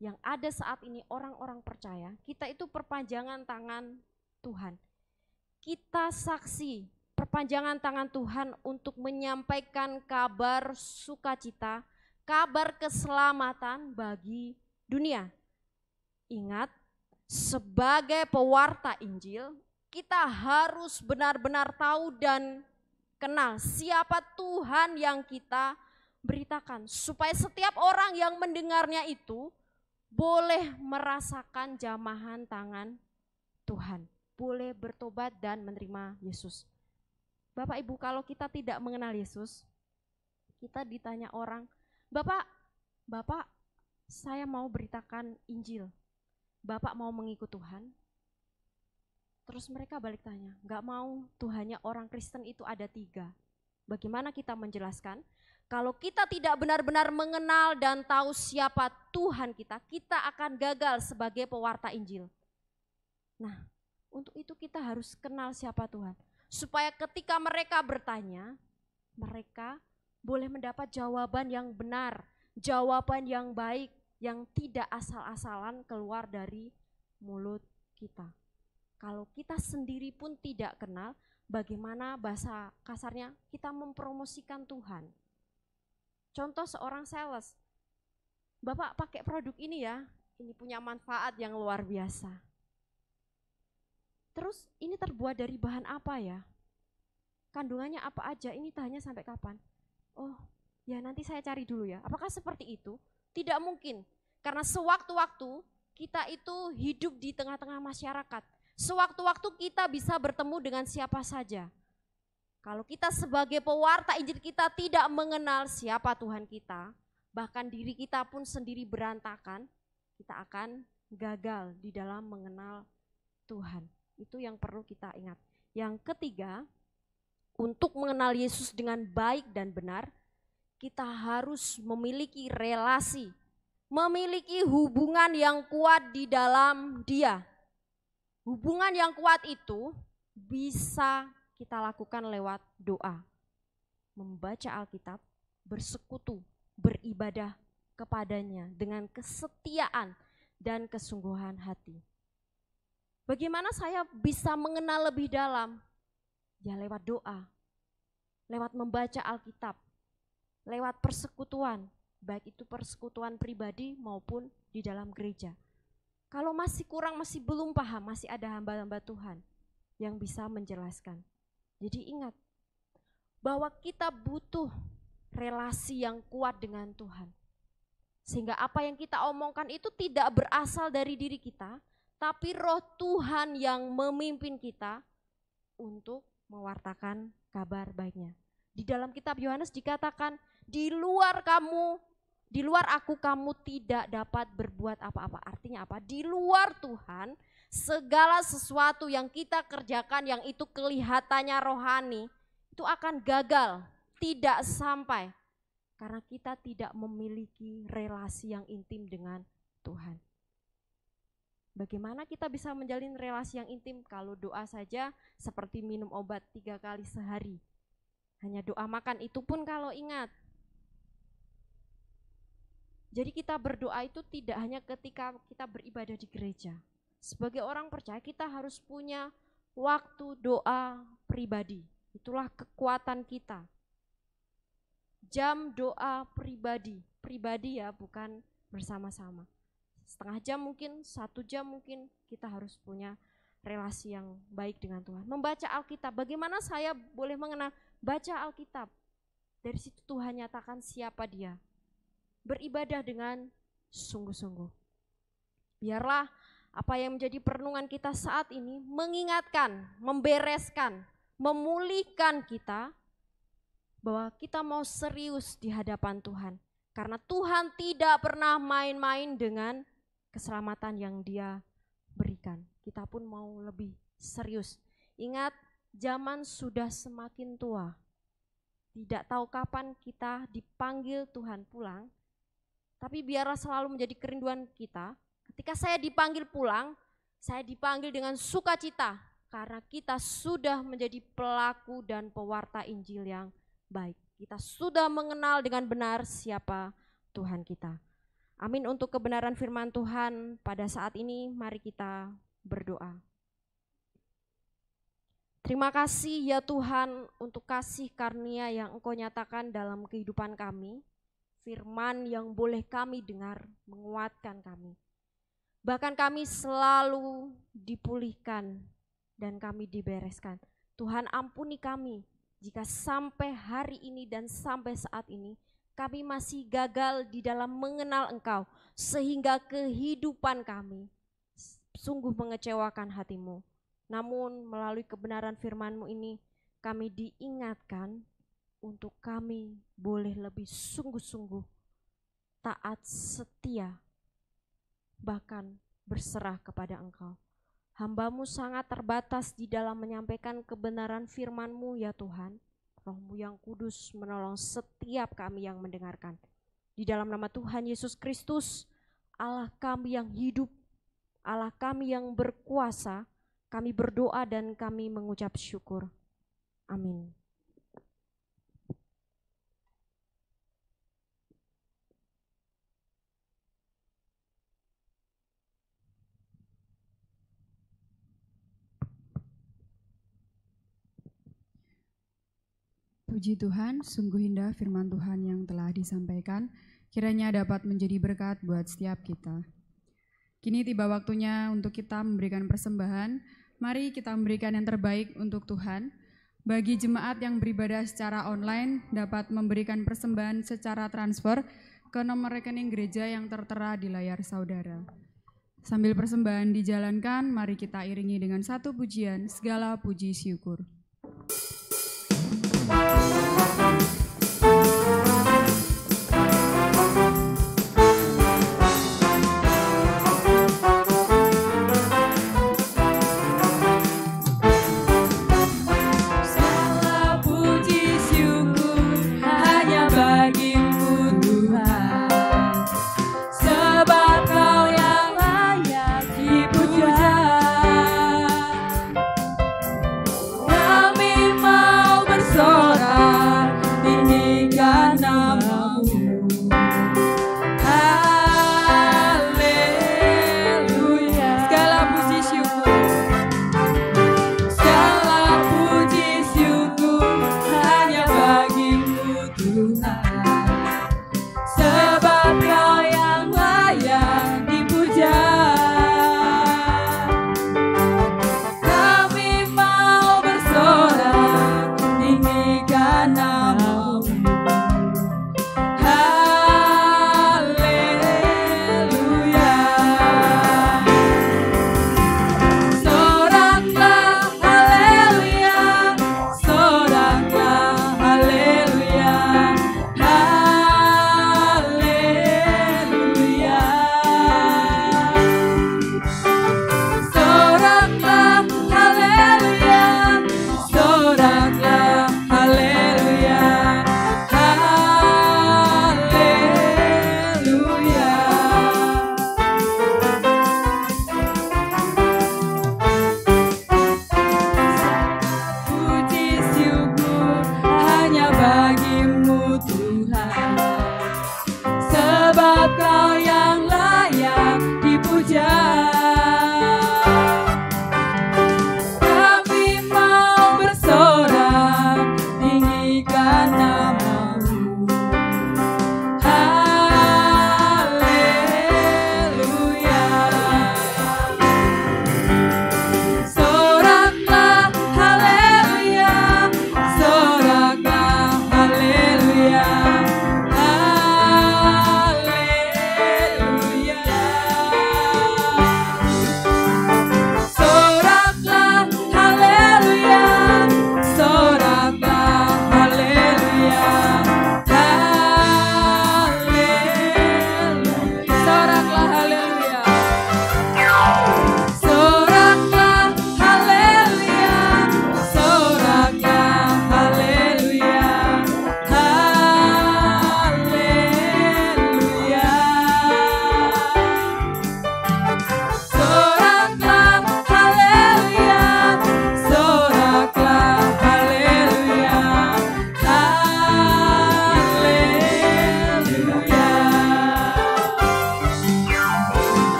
S1: yang ada saat ini orang-orang percaya, kita itu perpanjangan tangan Tuhan. Kita saksi perpanjangan tangan Tuhan untuk menyampaikan kabar sukacita, kabar keselamatan bagi dunia. Ingat, sebagai pewarta Injil, kita harus benar-benar tahu dan kenal siapa Tuhan yang kita beritakan, supaya setiap orang yang mendengarnya itu boleh merasakan jamahan tangan Tuhan, boleh bertobat dan menerima Yesus. Bapak Ibu, kalau kita tidak mengenal Yesus, kita ditanya orang, Bapak, saya mau beritakan Injil, Bapak mau mengikut Tuhan? Terus mereka balik tanya, enggak mau, Tuhannya orang Kristen itu ada 3. Bagaimana kita menjelaskan? Kalau kita tidak benar-benar mengenal dan tahu siapa Tuhan kita, kita akan gagal sebagai pewarta Injil. Nah, untuk itu kita harus kenal siapa Tuhan. Supaya ketika mereka bertanya, mereka boleh mendapat jawaban yang benar, jawaban yang baik, yang tidak asal-asalan keluar dari mulut kita. Kalau kita sendiri pun tidak kenal, bagaimana bahasa kasarnya kita mempromosikan Tuhan. Contoh seorang sales, Bapak pakai produk ini ya, ini punya manfaat yang luar biasa. Terus ini terbuat dari bahan apa ya? Kandungannya apa aja, ini tahannya sampai kapan? Oh ya nanti saya cari dulu ya. Apakah seperti itu? Tidak mungkin, karena sewaktu-waktu kita itu hidup di tengah-tengah masyarakat. Sewaktu-waktu kita bisa bertemu dengan siapa saja. Kalau kita sebagai pewarta Injil kita tidak mengenal siapa Tuhan kita, bahkan diri kita pun sendiri berantakan, kita akan gagal di dalam mengenal Tuhan. Itu yang perlu kita ingat. Yang ketiga, untuk mengenal Yesus dengan baik dan benar, kita harus memiliki relasi, memiliki hubungan yang kuat di dalam Dia. Hubungan yang kuat itu bisa kita lakukan lewat doa, membaca Alkitab, bersekutu, beribadah kepadanya dengan kesetiaan dan kesungguhan hati. Bagaimana saya bisa mengenal lebih dalam? Ya lewat doa, lewat membaca Alkitab, lewat persekutuan, baik itu persekutuan pribadi maupun di dalam gereja. Kalau masih kurang, masih belum paham, masih ada hamba-hamba Tuhan yang bisa menjelaskan. Jadi ingat bahwa kita butuh relasi yang kuat dengan Tuhan. Sehingga apa yang kita omongkan itu tidak berasal dari diri kita, tapi Roh Tuhan yang memimpin kita untuk mewartakan kabar baiknya. Di dalam kitab Yohanes dikatakan, di luar aku kamu tidak dapat berbuat apa-apa. Artinya apa? Di luar Tuhan, segala sesuatu yang kita kerjakan yang itu kelihatannya rohani, itu akan gagal, tidak sampai. Karena kita tidak memiliki relasi yang intim dengan Tuhan. Bagaimana kita bisa menjalin relasi yang intim kalau doa saja seperti minum obat 3 kali sehari. Hanya doa makan itu pun kalau ingat. Jadi kita berdoa itu tidak hanya ketika kita beribadah di gereja. Sebagai orang percaya kita harus punya waktu doa pribadi. Itulah kekuatan kita. Jam doa pribadi ya, bukan bersama-sama. Setengah jam mungkin, 1 jam mungkin kita harus punya relasi yang baik dengan Tuhan. Membaca Alkitab, bagaimana saya boleh mengenal? Baca Alkitab, dari situ Tuhan nyatakan siapa Dia. Beribadah dengan sungguh-sungguh. Biarlah apa yang menjadi perenungan kita saat ini mengingatkan, membereskan, memulihkan kita bahwa kita mau serius di hadapan Tuhan. Karena Tuhan tidak pernah main-main dengan keselamatan yang Dia berikan. Kita pun mau lebih serius. Ingat, zaman sudah semakin tua. Tidak tahu kapan kita dipanggil Tuhan pulang, tapi biarlah selalu menjadi kerinduan kita. Ketika saya dipanggil pulang, saya dipanggil dengan sukacita karena kita sudah menjadi pelaku dan pewarta Injil yang baik. Kita sudah mengenal dengan benar siapa Tuhan kita. Amin. Untuk kebenaran firman Tuhan pada saat ini, mari kita berdoa. Terima kasih ya Tuhan untuk kasih karunia yang Engkau nyatakan dalam kehidupan kami. Firman yang boleh kami dengar menguatkan kami. Bahkan kami selalu dipulihkan dan kami dibereskan. Tuhan ampuni kami jika sampai hari ini dan sampai saat ini kami masih gagal di dalam mengenal Engkau, sehingga kehidupan kami sungguh mengecewakan hati-Mu. Namun melalui kebenaran firman-Mu ini kami diingatkan untuk kami boleh lebih sungguh-sungguh taat, setia, bahkan berserah kepada Engkau. Hamba-Mu sangat terbatas di dalam menyampaikan kebenaran firman-Mu ya Tuhan. Roh-Mu yang kudus menolong setiap kami yang mendengarkan. Di dalam nama Tuhan Yesus Kristus, Allah kami yang hidup, Allah kami yang berkuasa, Kami berdoa dan kami mengucap syukur. Amin.
S2: Puji Tuhan, sungguh indah firman Tuhan yang telah disampaikan, kiranya dapat menjadi berkat buat setiap kita. Kini tiba waktunya untuk kita memberikan persembahan. Mari kita memberikan yang terbaik untuk Tuhan. Bagi jemaat yang beribadah secara online, dapat memberikan persembahan secara transfer ke nomor rekening gereja yang tertera di layar saudara. Sambil persembahan dijalankan, mari kita iringi dengan satu pujian, segala puji syukur.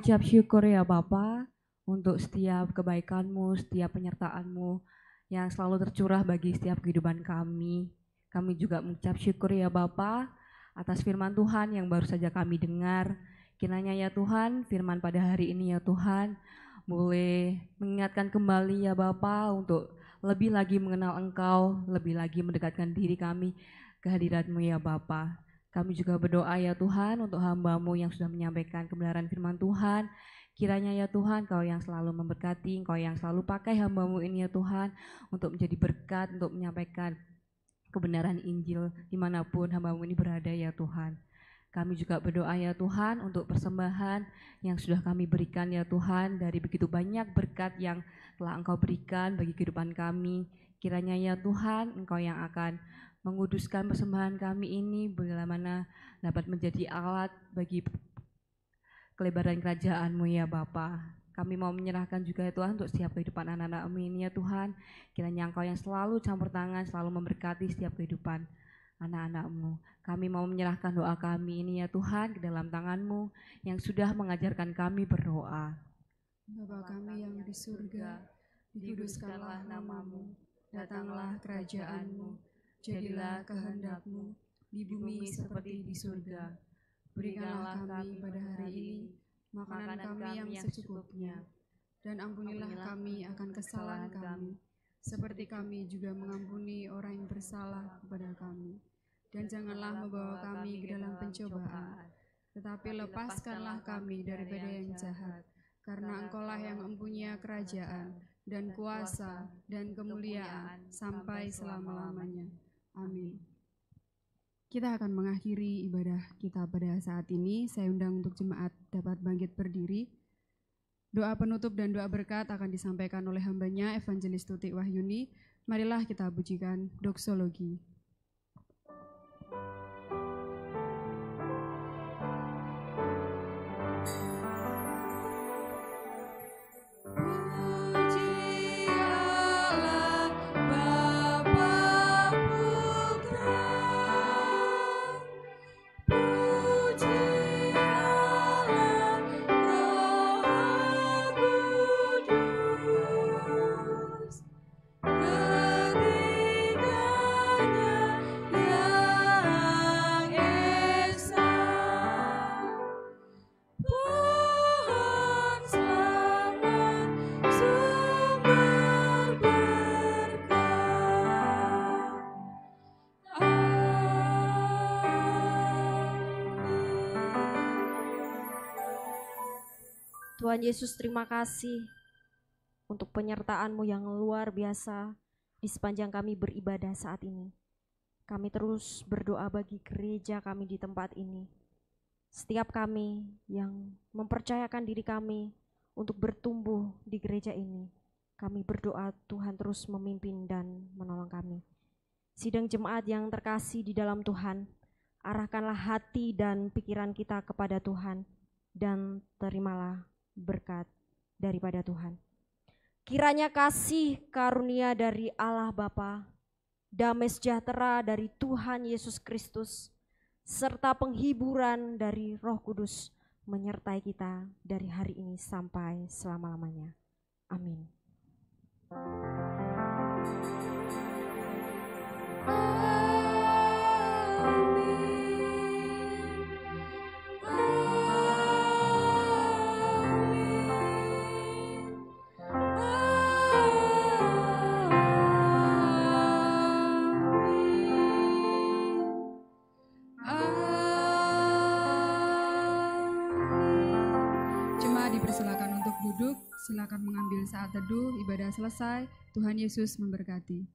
S6: mengucap syukur ya Bapa untuk setiap kebaikan-Mu, setiap penyertaan-Mu yang selalu tercurah bagi setiap kehidupan kami. Kami juga mengucap syukur ya Bapa atas firman Tuhan yang baru saja kami dengar. Kiranya ya Tuhan, firman pada hari ini ya Tuhan, boleh mengingatkan kembali ya Bapa untuk lebih lagi mengenal Engkau, lebih lagi mendekatkan diri kami ke hadirat-Mu ya Bapa. Kami juga berdoa ya Tuhan untuk hamba-Mu yang sudah menyampaikan kebenaran firman Tuhan. Kiranya ya Tuhan, Kau yang selalu memberkati, Kau yang selalu pakai hamba-Mu ini ya Tuhan, untuk menjadi berkat, untuk menyampaikan kebenaran Injil dimanapun hamba-Mu ini berada ya Tuhan. Kami juga berdoa ya Tuhan untuk persembahan yang sudah kami berikan ya Tuhan, dari begitu banyak berkat yang telah Engkau berikan bagi kehidupan kami. Kiranya ya Tuhan, Engkau yang akan menguduskan persembahan kami ini, bagaimana dapat menjadi alat bagi kelebaran kerajaan-Mu ya Bapa. Kami mau menyerahkan juga ya Tuhan untuk setiap kehidupan anak-anak-Mu ini ya Tuhan. Kiranya Engkau yang selalu campur tangan, selalu memberkati setiap kehidupan anak-anak-Mu. Kami mau menyerahkan doa kami ini ya Tuhan ke dalam tangan-Mu yang sudah mengajarkan kami berdoa.
S2: Bapa kami yang di surga, dikuduskanlah nama-Mu, datanglah kerajaan-Mu, jadilah kehendak-Mu di bumi seperti di surga. Berikanlah kami pada hari ini makanan kami yang secukupnya, dan ampunilah kami akan kesalahan kami, seperti kami juga mengampuni orang yang bersalah kepada kami. Dan janganlah membawa kami ke dalam pencobaan, tetapi lepaskanlah kami daripada yang jahat, karena Engkaulah yang mempunyai kerajaan, dan kuasa, dan kemuliaan, sampai selama-lamanya. Amin. Kita akan mengakhiri ibadah kita pada saat ini. Saya undang untuk jemaat dapat bangkit berdiri. Doa penutup dan doa berkat akan disampaikan oleh hambanya Evangelis Tuti Wahyuni. Marilah kita pujikan doksologi.
S1: Tuhan Yesus, terima kasih untuk penyertaan-Mu yang luar biasa di sepanjang kami beribadah saat ini. Kami terus berdoa bagi gereja kami di tempat ini. Setiap kami yang mempercayakan diri kami untuk bertumbuh di gereja ini, kami berdoa Tuhan terus memimpin dan menolong kami. Sidang jemaat yang terkasih di dalam Tuhan, arahkanlah hati dan pikiran kita kepada Tuhan dan terimalah berkat daripada Tuhan. Kiranya kasih karunia dari Allah Bapa, damai sejahtera dari Tuhan Yesus Kristus, serta penghiburan dari Roh Kudus menyertai kita dari hari ini sampai selama-lamanya. Amin.
S2: Dipersilakan untuk duduk, silakan mengambil saat teduh, ibadah selesai, Tuhan Yesus memberkati.